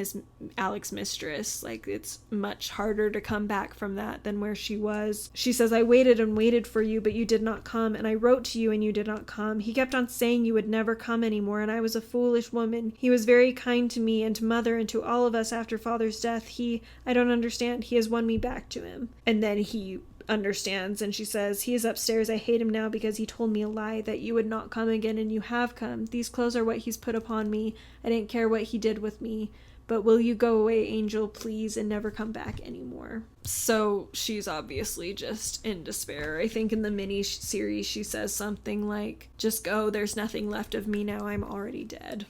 Alec's mistress. Like, it's much harder to come back from that than where she was. She says, I waited and waited for you, but you did not come, and I wrote to you and you did not come. He kept on saying you would never come anymore, and I was a foolish woman. He was very kind to me and to Mother and to all of us after Father's death. I don't understand. He has won me back to him. And then he understands, and she says, he is upstairs. I hate him now because he told me a lie, that you would not come again, and you have come. These clothes are what he's put upon me. I didn't care what he did with me, but will you go away, Angel, please, and never come back anymore? So she's obviously just in despair. I think in the mini series she says something like, just go, there's nothing left of me now, I'm already dead,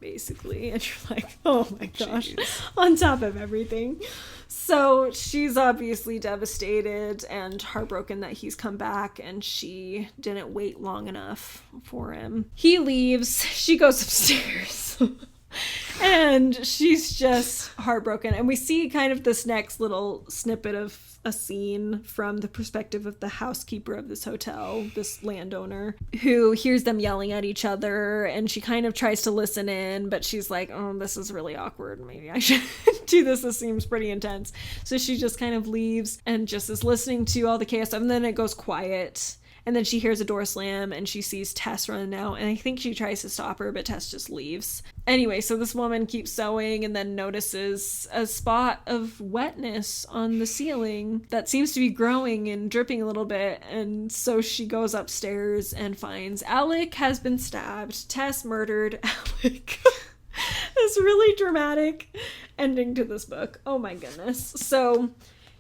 basically. And you're like, oh my gosh. Jeez. On top of everything. So she's obviously devastated and heartbroken that he's come back, and she didn't wait long enough for him. He leaves. She goes upstairs. And she's just heartbroken. And we see kind of this next little snippet of a scene from the perspective of the housekeeper of this hotel, this landowner, who hears them yelling at each other, and she kind of tries to listen in, but she's like, oh, this is really awkward. Maybe I should do this. This seems pretty intense. So she just kind of leaves and just is listening to all the chaos, and then it goes quiet. And then she hears a door slam and she sees Tess running out, and I think she tries to stop her, but Tess just leaves. Anyway, so this woman keeps sewing and then notices a spot of wetness on the ceiling that seems to be growing and dripping a little bit. And so she goes upstairs and finds Alec has been stabbed. Tess murdered Alec. this really dramatic ending to this book. Oh my goodness. So,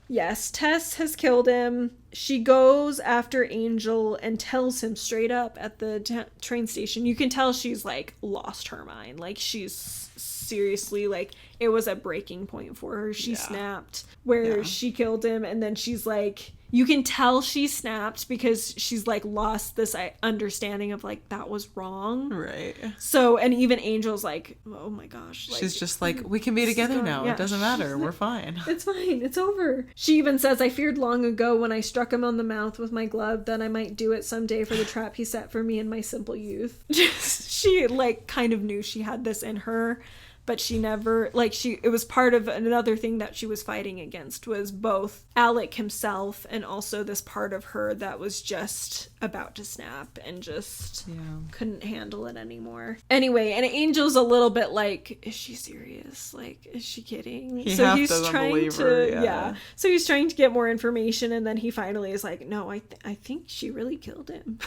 yes, Tess has killed him. She goes after Angel and tells him straight up at the train station. You can tell she's, like, lost her mind. Like, she's seriously, like, it was a breaking point for her. She snapped where she killed him, and then she's like... You can tell she snapped because she's, like, lost this understanding of, like, that was wrong. Right. So, and even Angel's like, oh my gosh. Like, she's just like, we can be together now. Yeah. It doesn't matter. We're fine. It's fine. It's over. She even says, I feared long ago when I struck him on the mouth with my glove that I might do it someday for the trap he set for me in my simple youth. She, like, kind of knew she had this in her. But she never, like, it was part of another thing that she was fighting against was both Alec himself and also this part of her that was just about to snap and just couldn't handle it anymore. Anyway, and Angel's a little bit like, is she serious? Like, is she kidding? So he's trying to, So he's trying to get more information, and then he finally is like, no, I think she really killed him.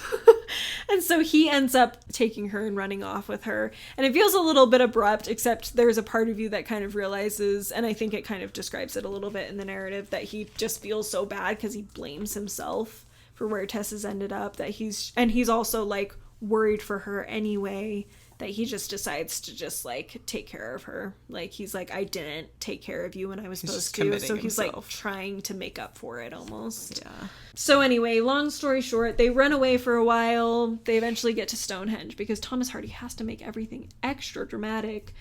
And so he ends up taking her and running off with her. And it feels a little bit abrupt, except there's a part of you that kind of realizes, and I think it kind of describes it a little bit in the narrative, that he just feels so bad because he blames himself for where Tess has ended up, that he's also, like, worried for her anyway, that he just decides to just, like, take care of her. Like, he's like, I didn't take care of you when I was supposed to. So he's, like, trying to make up for it almost. Yeah. So anyway, long story short, they run away for a while. They eventually get to Stonehenge because Thomas Hardy has to make everything extra dramatic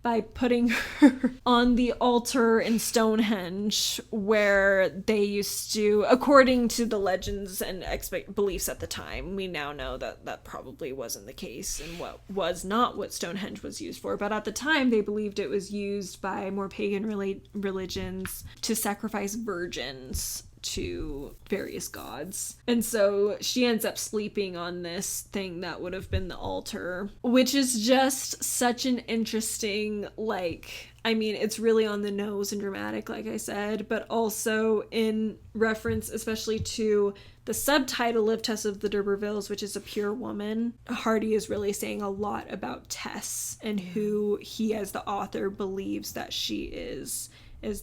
by putting her on the altar in Stonehenge where they used to, according to the legends and beliefs at the time, we now know that that probably wasn't the case and what was not what Stonehenge was used for. But at the time, they believed it was used by more pagan religions to sacrifice virgins to various gods. And so she ends up sleeping on this thing that would have been the altar, which is just such an interesting, like, I mean, it's really on the nose and dramatic, like I said, but also in reference especially to the subtitle of Tess of the D'Urbervilles, which is a pure woman. Hardy is really saying a lot about Tess and who he as the author believes that she is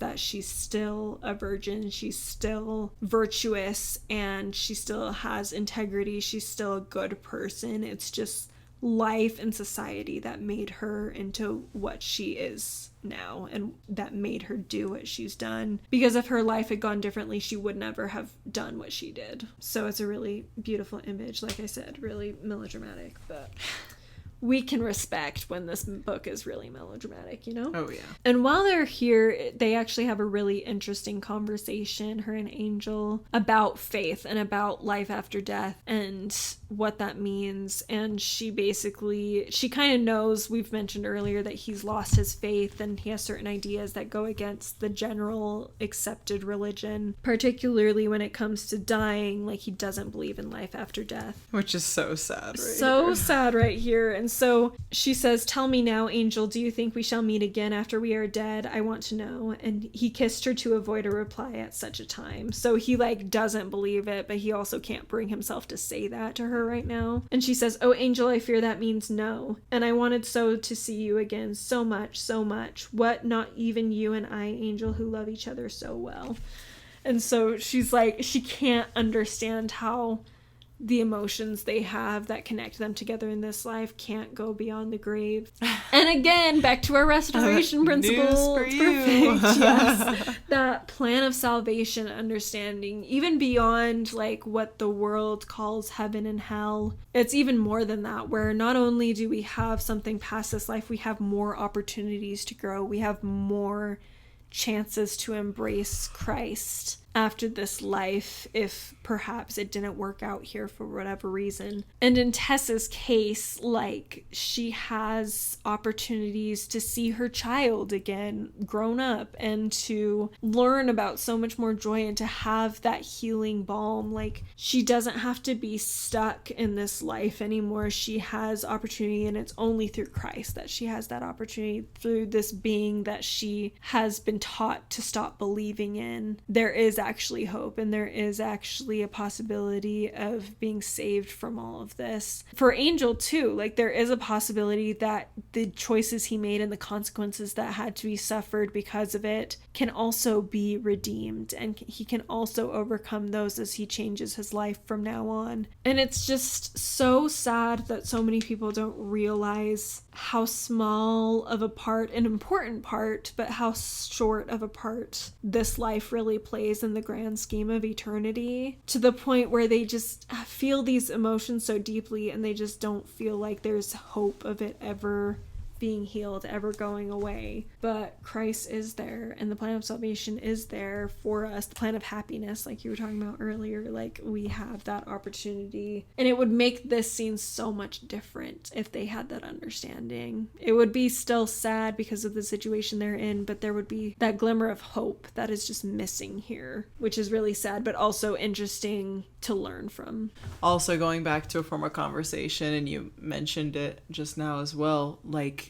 that she's still a virgin, she's still virtuous, and she still has integrity, she's still a good person. It's just life and society that made her into what she is now and that made her do what she's done. Because if her life had gone differently, she would never have done what she did. So it's a really beautiful image, like I said, really melodramatic, but... we can respect when this book is really melodramatic, you know? Oh, yeah. And while they're here, they actually have a really interesting conversation, her and Angel, about faith and about life after death and what that means. And she kind of knows, we've mentioned earlier, that he's lost his faith and he has certain ideas that go against the general accepted religion, particularly when it comes to dying. Like, he doesn't believe in life after death. Which is so sad sad right here. And so she says, tell me now, Angel, do you think we shall meet again after we are dead? I want to know. And he kissed her to avoid a reply at such a time. So he, like, doesn't believe it, but he also can't bring himself to say that to her right now. And she says, oh, Angel, I fear that means no. And I wanted so to see you again, so much, so much. What, not even you and I, Angel, who love each other so well. And so she's like, she can't understand how the emotions they have that connect them together in this life can't go beyond the grave. And again, back to our restoration principle. News for you. Perfect. Yes. That plan of salvation understanding, even beyond like what the world calls heaven and hell. It's even more than that, where not only do we have something past this life, we have more opportunities to grow. We have more chances to embrace Christ after this life if perhaps it didn't work out here for whatever reason. And in Tess's case, like, she has opportunities to see her child again grown up and to learn about so much more joy and to have that healing balm. Like, she doesn't have to be stuck in this life anymore. She has opportunity, and it's only through Christ that she has that opportunity, through this being that she has been taught to stop believing in. There is is actually hope, and there is actually a possibility of being saved from all of this. For Angel too, like there is a possibility that the choices he made and the consequences that had to be suffered because of it can also be redeemed, and he can also overcome those as he changes his life from now on. And it's just so sad that so many people don't realize how small of a part, an important part, but how short of a part this life really plays in the grand scheme of eternity, to the point where they just feel these emotions so deeply and they just don't feel like there's hope of it ever being healed, ever going away. But Christ is there, and the plan of salvation is there for us. The plan of happiness, like you were talking about earlier, like we have that opportunity. And it would make this scene so much different if they had that understanding. It would be still sad because of the situation they're in, but there would be that glimmer of hope that is just missing here, which is really sad, but also interesting to learn from. Also, going back to a former conversation, and you mentioned it just now as well, like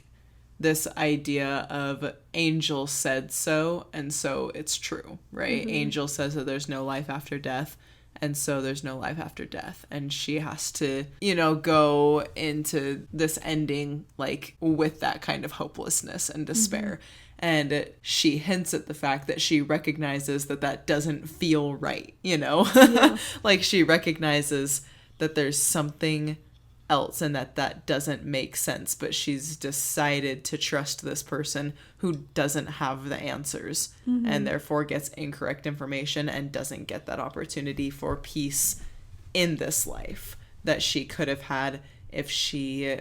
this idea of Angel said so, and so it's true, right? Mm-hmm. Angel says that there's no life after death, and so there's no life after death. And she has to, go into this ending, like, with that kind of hopelessness and despair. Mm-hmm. And she hints at the fact that she recognizes that doesn't feel right, Yeah. Like, she recognizes that there's something else and that doesn't make sense, but she's decided to trust this person who doesn't have the answers. Mm-hmm. And therefore gets incorrect information and doesn't get that opportunity for peace in this life that she could have had if she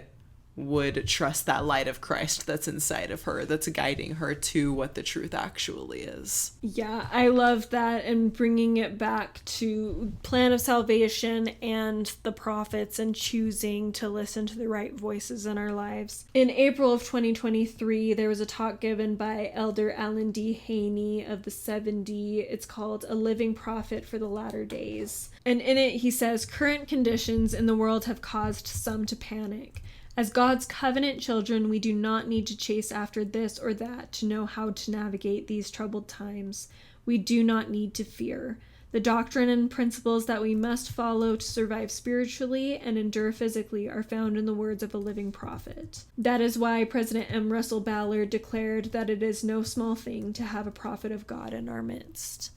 would trust that light of Christ that's inside of her, that's guiding her to what the truth actually is. Yeah, I love that, and bringing it back to plan of salvation and the prophets and choosing to listen to the right voices in our lives. In April of 2023, there was a talk given by Elder Alan D. Haney of the 7D. It's called A Living Prophet for the Latter Days. And in it, he says, current conditions in the world have caused some to panic. As God's covenant children, we do not need to chase after this or that to know how to navigate these troubled times. We do not need to fear. The doctrine and principles that we must follow to survive spiritually and endure physically are found in the words of a living prophet. That is why President M. Russell Ballard declared that it is no small thing to have a prophet of God in our midst.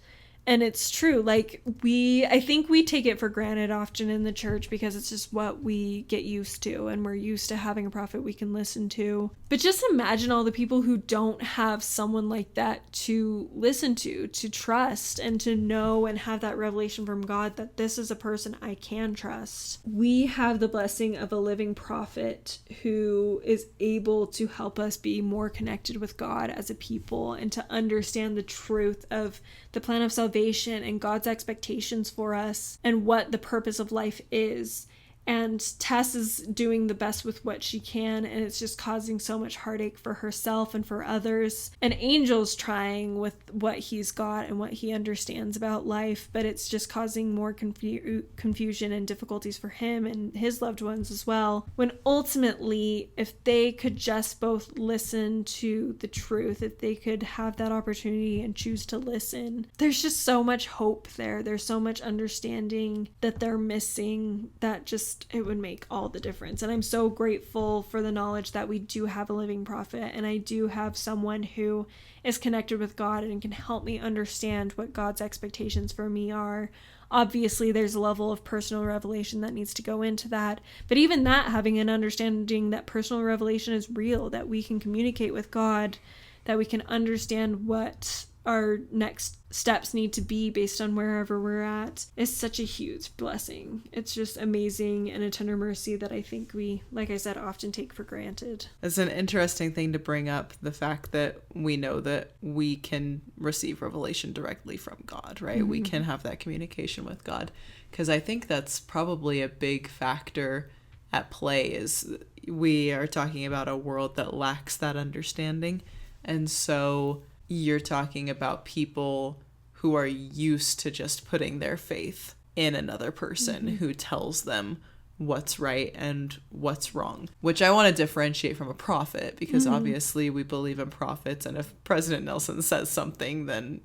And it's true, like, I think we take it for granted often in the church because it's just what we get used to, and we're used to having a prophet we can listen to. But just imagine all the people who don't have someone like that to listen to trust, and to know and have that revelation from God that this is a person I can trust. We have the blessing of a living prophet who is able to help us be more connected with God as a people, and to understand the truth of the plan of salvation and God's expectations for us and what the purpose of life is. And Tess is doing the best with what she can, and it's just causing so much heartache for herself and for others. And Angel's trying with what he's got and what he understands about life, but it's just causing more confusion and difficulties for him and his loved ones as well. When ultimately, if they could just both listen to the truth, if they could have that opportunity and choose to listen, there's just so much hope there. There's so much understanding that they're missing that just it would make all the difference. And I'm so grateful for the knowledge that we do have a living prophet, and I do have someone who is connected with God and can help me understand what God's expectations for me are. Obviously, there's a level of personal revelation that needs to go into that, but even that, having an understanding that personal revelation is real, that we can communicate with God, that we can understand what our next steps need to be based on wherever we're at, is such a huge blessing. It's just amazing and a tender mercy that I think we, like I said, often take for granted. It's an interesting thing to bring up, the fact that we know that we can receive revelation directly from God, right? Mm-hmm. We can have that communication with God, because I think that's probably a big factor at play, is we are talking about a world that lacks that understanding. And so you're talking about people who are used to just putting their faith in another person, mm-hmm. who tells them what's right and what's wrong, which I want to differentiate from a prophet, because mm-hmm. obviously we believe in prophets, and if President Nelson says something, then,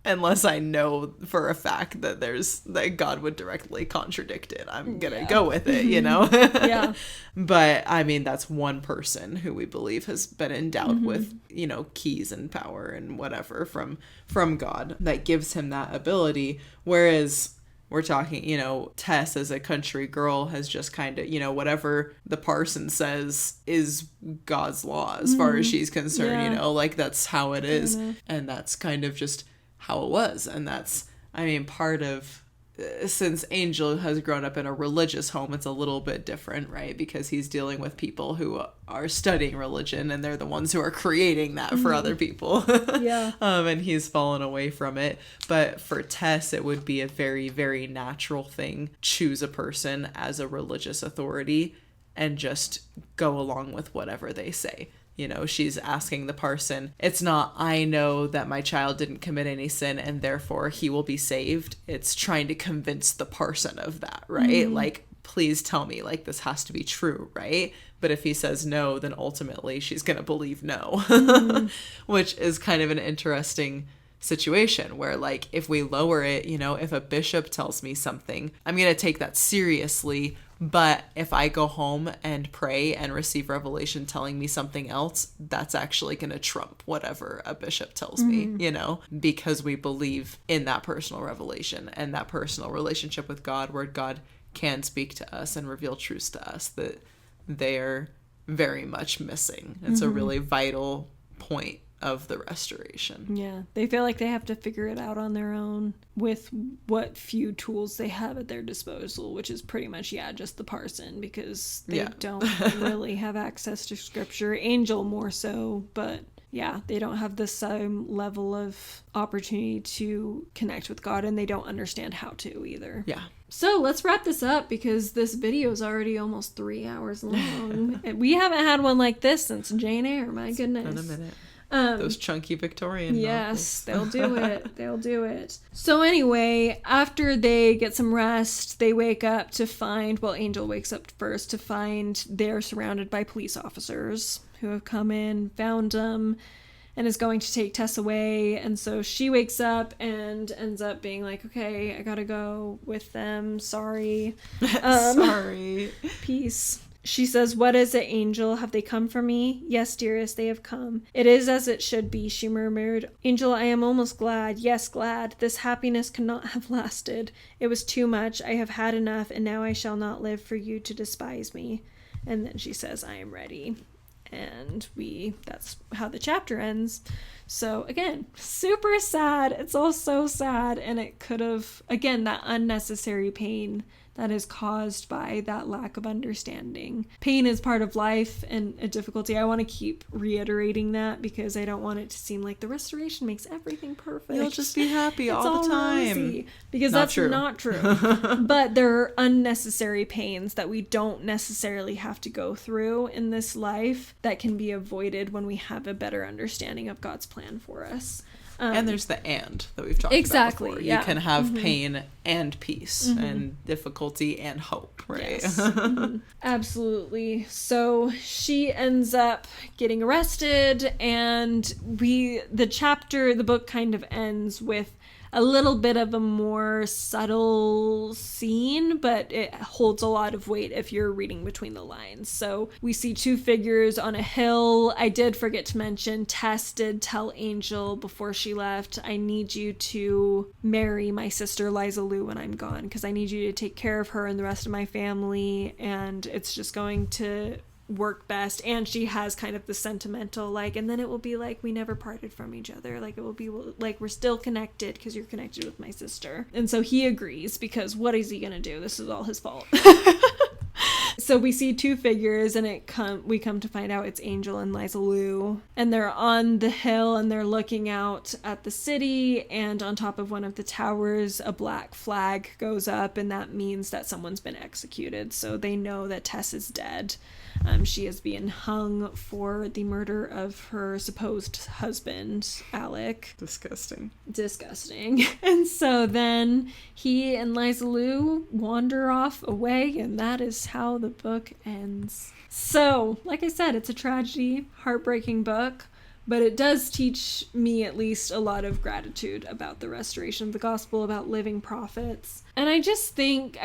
unless I know for a fact that that God would directly contradict it. I'm gonna go with it, you know? Yeah. But I mean, that's one person who we believe has been endowed with, you know, keys and power and whatever from God that gives him that ability. Whereas we're talking, you know, Tess as a country girl has just kind of, you know, whatever the parson says is God's law as far as she's concerned, you know, like that's how it is. And that's kind of just how it was. And that's, I mean, part of, since Angel has grown up in a religious home, it's a little bit different, right? Because he's dealing with people who are studying religion and they're the ones who are creating that for other people. Yeah. And he's fallen away from it. But for Tess, it would be a very, very natural thing. Choose a person as a religious authority and just go along with whatever they say. You know, she's asking the parson, it's not, I know that my child didn't commit any sin and therefore he will be saved. It's trying to convince the parson of that, right? Like, please tell me, like, this has to be true, right? But if he says no, then ultimately she's going to believe no, which is kind of an interesting situation where, like, if we lower it, you know, if a bishop tells me something, I'm going to take that seriously. But if I go home and pray and receive revelation telling me something else, that's actually going to trump whatever a bishop tells me, you know, because we believe in that personal revelation and that personal relationship with God, where God can speak to us and reveal truths to us that they are very much missing. It's a really vital point of the restoration. Yeah, they feel like they have to figure it out on their own with what few tools they have at their disposal, which is pretty much, just the parson, because they don't really have access to scripture. Angel more so, but they don't have the same level of opportunity to connect with God, and they don't understand how to either. Yeah. So let's wrap this up, because this video is already almost 3 hours long. And we haven't had one like this since Jane Eyre, my goodness. It's been a minute. Those chunky Victorian yes, novels. They'll do it. They'll do it. So anyway, after they get some rest, they wake up to find, Angel wakes up first to find they're surrounded by police officers who have come in, found them, and is going to take Tess away. And so she wakes up and ends up being like, okay, I gotta go with them. Sorry. Sorry. Peace. She says, "What is it, Angel? Have they come for me?" "Yes, dearest, they have come." "It is as it should be," she murmured. "Angel, I am almost glad. Yes, glad. This happiness cannot have lasted. It was too much. I have had enough, and now I shall not live for you to despise me." And then she says, "I am ready." And that's how the chapter ends. So again, super sad. It's all so sad. And it could have, again, that unnecessary pain that is caused by that lack of understanding. Pain is part of life and a difficulty. I want to keep reiterating that, because I don't want it to seem like the restoration makes everything perfect. You'll just be happy all the time. Rosy, because Not that's true. not true. But there are unnecessary pains that we don't necessarily have to go through in this life that can be avoided when we have a better understanding of God's plan for us. And there's the "and" that we've talked exactly, about before. Yeah. You can have pain and peace and difficulty and hope, right? Yes. Absolutely. So she ends up getting arrested, and the book kind of ends with a little bit of a more subtle scene, but it holds a lot of weight if you're reading between the lines. So we see two figures on a hill. I did forget to mention, Tess did tell Angel before she left, "I need you to marry my sister Liza Lou when I'm gone, because I need you to take care of her and the rest of my family, and it's just going to work best." And she has kind of the sentimental, like, and then it will be like we never parted from each other, like it will be like we're still connected because you're connected with my sister. And so he agrees, because what is he gonna do? This is all his fault. So we see two figures, and we come to find out it's Angel and Liza Lou, and they're on the hill and they're looking out at the city, and on top of one of the towers a black flag goes up, and that means that someone's been executed. So they know that Tess is dead. She is being hung for the murder of her supposed husband, Alec. Disgusting. And so then he and Liza Lou wander off away, and that is how the book ends. So, like I said, it's a tragedy, heartbreaking book, But it does teach me at least a lot of gratitude about the restoration of the gospel, about living prophets. And I just think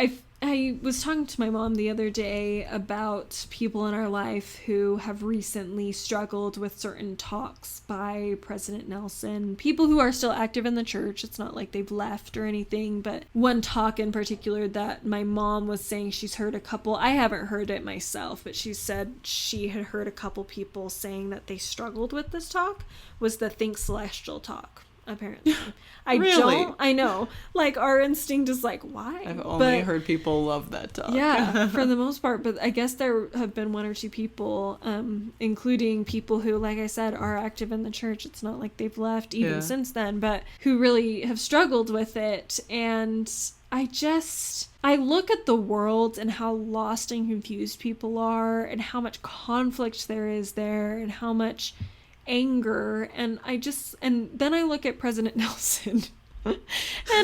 I was talking to my mom the other day about people in our life who have recently struggled with certain talks by President Nelson. People who are still active in the church. It's not like they've left or anything, but one talk in particular that my mom was saying she's heard a couple, I haven't heard it myself, but she said she had heard a couple people saying that they struggled with this talk, was the Think Celestial talk. Apparently. I know. Like, our instinct is like, why? I've only heard people love that talk. Yeah, for the most part. But I guess there have been one or two people, including people who, like I said, are active in the church. It's not like they've left even since then, but who really have struggled with it. And I look at the world and how lost and confused people are, and how much conflict there is there, and how much anger, and then I look at President Nelson and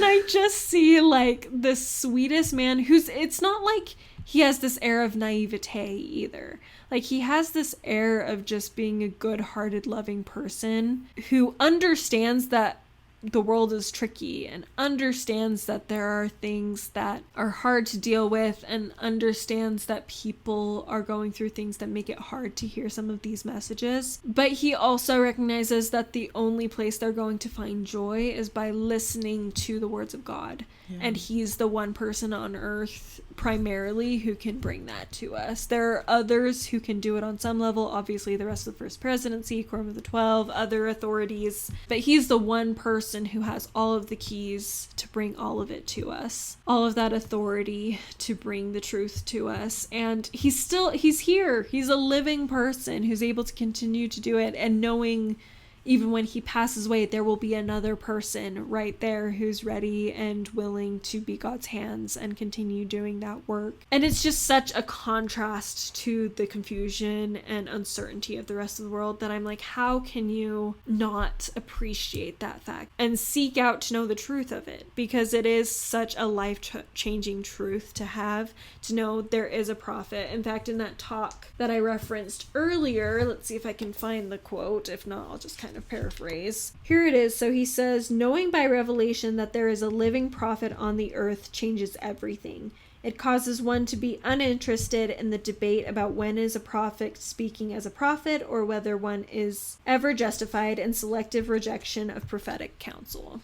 I just see like the sweetest man it's not like he has this air of naivete either. Like, he has this air of just being a good-hearted, loving person who understands that the world is tricky and understands that there are things that are hard to deal with, and understands that people are going through things that make it hard to hear some of these messages. But he also recognizes that the only place they're going to find joy is by listening to the words of God. Yeah. And he's the one person on earth primarily who can bring that to us. There are others who can do it on some level, obviously the rest of the First Presidency, Quorum of the 12, other authorities, but he's the one person who has all of the keys to bring all of it to us, all of that authority to bring the truth to us. And he's here. He's a living person who's able to continue to do it, and knowing even when he passes away, there will be another person right there who's ready and willing to be God's hands and continue doing that work. And it's just such a contrast to the confusion and uncertainty of the rest of the world that I'm like, how can you not appreciate that fact and seek out to know the truth of it? Because it is such a life-changing truth to have, to know there is a prophet. In fact, in that talk that I referenced earlier, let's see if I can find the quote. If not, I'll just kind of paraphrase. Here it is. So he says, "Knowing by revelation that there is a living prophet on the earth changes everything. It causes one to be uninterested in the debate about when is a prophet speaking as a prophet, or whether one is ever justified in selective rejection of prophetic counsel."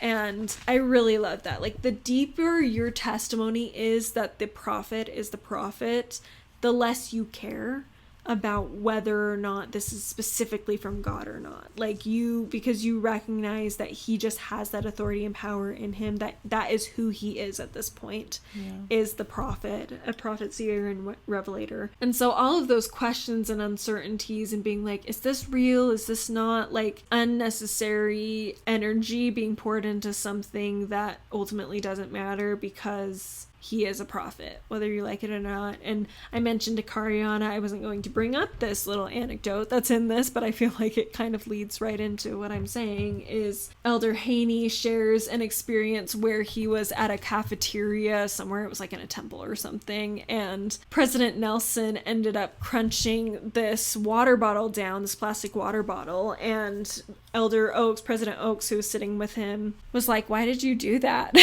And I really love that. Like, the deeper your testimony is that the prophet is the prophet, the less you care about whether or not this is specifically from God or not. Like, because you recognize that he just has that authority and power in him, that is who he is at this point, is the prophet, a prophet, seer, and revelator. And so all of those questions and uncertainties and being like, is this real? Is this not? Like, unnecessary energy being poured into something that ultimately doesn't matter because he is a prophet, whether you like it or not. And I mentioned to Kariana I wasn't going to bring up this little anecdote that's in this, but I feel like it kind of leads right into what I'm saying. Is Elder Haney shares an experience where he was at a cafeteria somewhere, it was like in a temple or something, and President Nelson ended up crunching this water bottle down, this plastic water bottle, and Elder Oaks, President Oaks, who was sitting with him, was like, "Why did you do that?"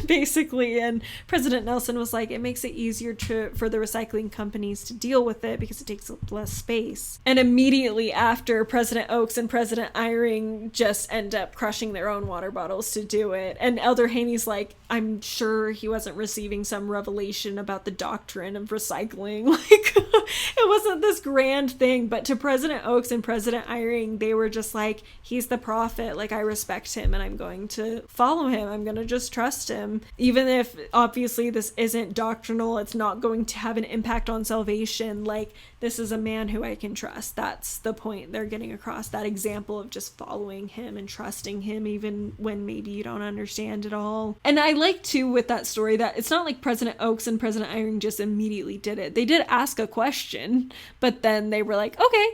basically. And President Nelson was like, "It makes it easier for the recycling companies to deal with it because it takes less space." And immediately after, President Oaks and President Eyring just end up crushing their own water bottles to do it. And Elder Haney's like, I'm sure he wasn't receiving some revelation about the doctrine of recycling. Like, it wasn't this grand thing, but to President Oaks and President Eyring, they were just like, he's the prophet. Like, I respect him and I'm going to follow him. I'm going to just trust him. Even if obviously this isn't doctrinal, it's not going to have an impact on salvation. Like, this is a man who I can trust. That's the point they're getting across, that example of just following him and trusting him even when maybe you don't understand it all. And I like too with that story that it's not like President Oaks and President Eyring just immediately did it. They did ask a question, but then they were like, okay,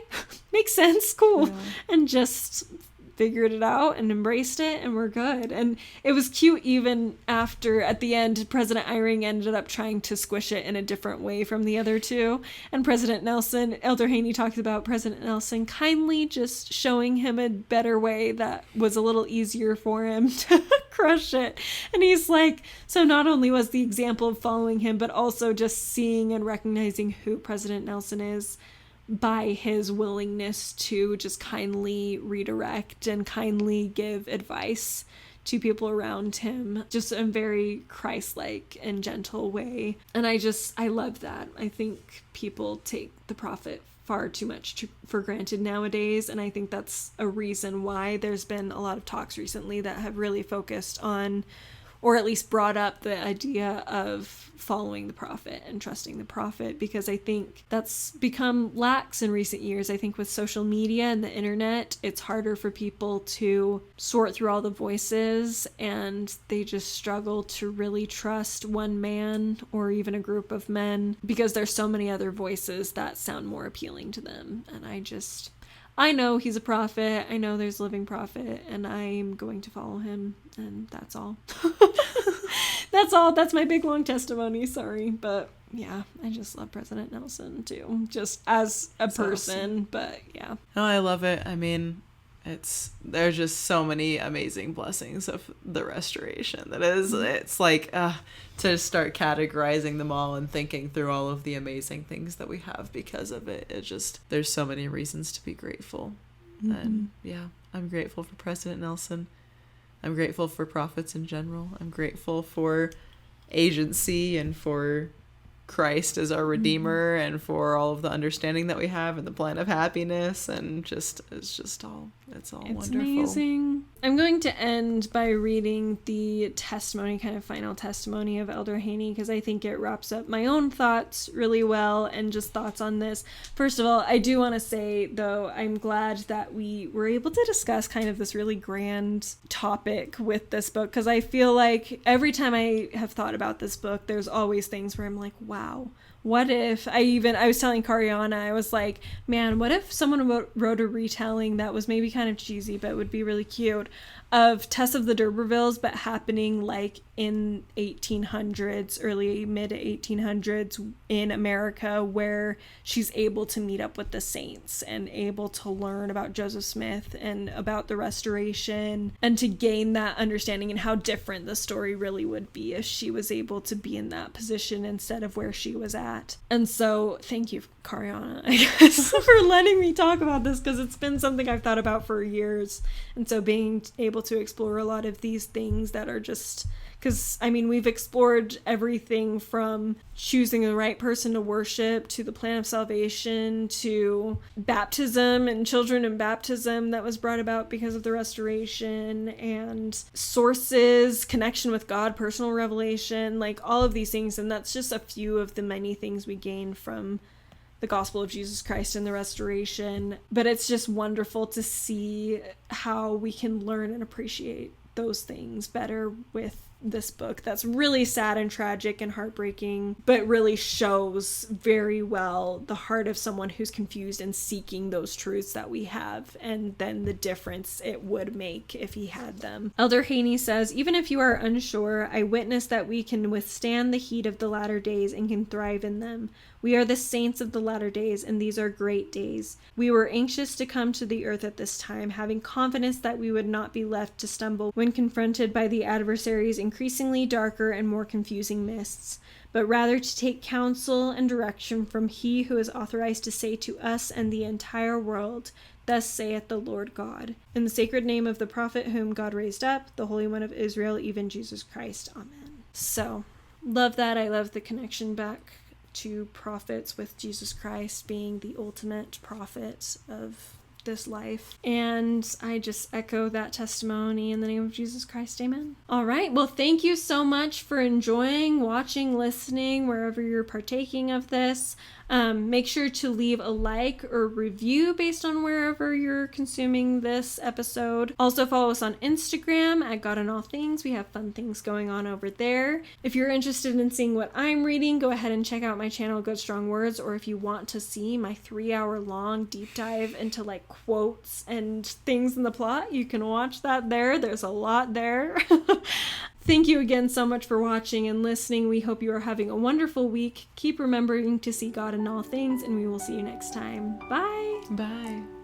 makes sense, cool. Yeah. And just figured it out and embraced it, and we're good. And it was cute even after, at the end, President Eyring ended up trying to squish it in a different way from the other two. And President Nelson, Elder Haney talked about President Nelson kindly just showing him a better way that was a little easier for him to crush it. And he's like, so not only was the example of following him, but also just seeing and recognizing who President Nelson is by his willingness to just kindly redirect and kindly give advice to people around him, just in a very Christ-like and gentle way. And I love that. I think people take the prophet far too much for granted nowadays, and I think that's a reason why there's been a lot of talks recently that have really focused on, or at least brought up, the idea of following the prophet and trusting the prophet, because I think that's become lax in recent years. I think with social media and the internet, it's harder for people to sort through all the voices, and they just struggle to really trust one man or even a group of men because there's so many other voices that sound more appealing to them. And I know he's a prophet. I know there's a living prophet, and I'm going to follow him, and that's all. That's all. That's my big long testimony. Sorry, but yeah, I just love President Nelson too, just as a person. Awesome. But yeah. No, I love it. I mean, there's just so many amazing blessings of the restoration that is, it's like to start categorizing them all and thinking through all of the amazing things that we have because of it. It just, there's so many reasons to be grateful. And yeah, I'm grateful for President Nelson. I'm grateful for prophets in general. I'm grateful for agency and for Christ as our Redeemer and for all of the understanding that we have and the plan of happiness, and it's all wonderful. Amazing. I'm going to end by reading the testimony, kind of final testimony of Elder Haney, because I think it wraps up my own thoughts really well and just thoughts on this. First of all, I do want to say, though, I'm glad that we were able to discuss kind of this really grand topic with this book, because I feel like every time I have thought about this book, there's always things where I'm like, wow, what if I was telling Kariana, I was like, man, what if someone wrote a retelling that was maybe kind of cheesy, but would be really cute, of Tess of the D'Urbervilles, but happening like in 1800s, early mid 1800s in America, where she's able to meet up with the saints and able to learn about Joseph Smith and about the restoration, and to gain that understanding and how different the story really would be if she was able to be in that position instead of where she was at. And so thank you, Kariana, I guess, for letting me talk about this, because it's been something I've thought about for years. And so being able to explore a lot of these things that are just, because I mean, we've explored everything from choosing the right person to worship, to the plan of salvation, to baptism and children in baptism that was brought about because of the restoration, and sources, connection with God, personal revelation, like all of these things. And that's just a few of the many things we gain from the gospel of Jesus Christ and the restoration. But it's just wonderful to see how we can learn and appreciate those things better with this book that's really sad and tragic and heartbreaking, but really shows very well the heart of someone who's confused and seeking those truths that we have, and then the difference it would make if he had them. Elder Haney says, even if you are unsure, I witness that we can withstand the heat of the latter days and can thrive in them. We are the saints of the latter days, and these are great days. We were anxious to come to the earth at this time, having confidence that we would not be left to stumble when confronted by the adversary's increasingly darker and more confusing mists, but rather to take counsel and direction from he who is authorized to say to us and the entire world, thus saith the Lord God. In the sacred name of the prophet whom God raised up, the Holy One of Israel, even Jesus Christ. Amen. So, love that. I love the connection back to prophets, with Jesus Christ being the ultimate prophet of this life. And I just echo that testimony in the name of Jesus Christ. Amen. All right. Well, thank you so much for enjoying, watching, listening, wherever you're partaking of this. Make sure to leave a like or review based on wherever you're consuming this episode. Also follow us on Instagram at God and All Things. We have fun things going on over there. If you're interested in seeing what I'm reading, go ahead and check out my channel Good Strong Words, or if you want to see my 3-hour long deep dive into like quotes and things in the plot, you can watch that there. There's a lot there. Thank you again so much for watching and listening. We hope you are having a wonderful week. Keep remembering to see God in all things, and we will see you next time. Bye! Bye!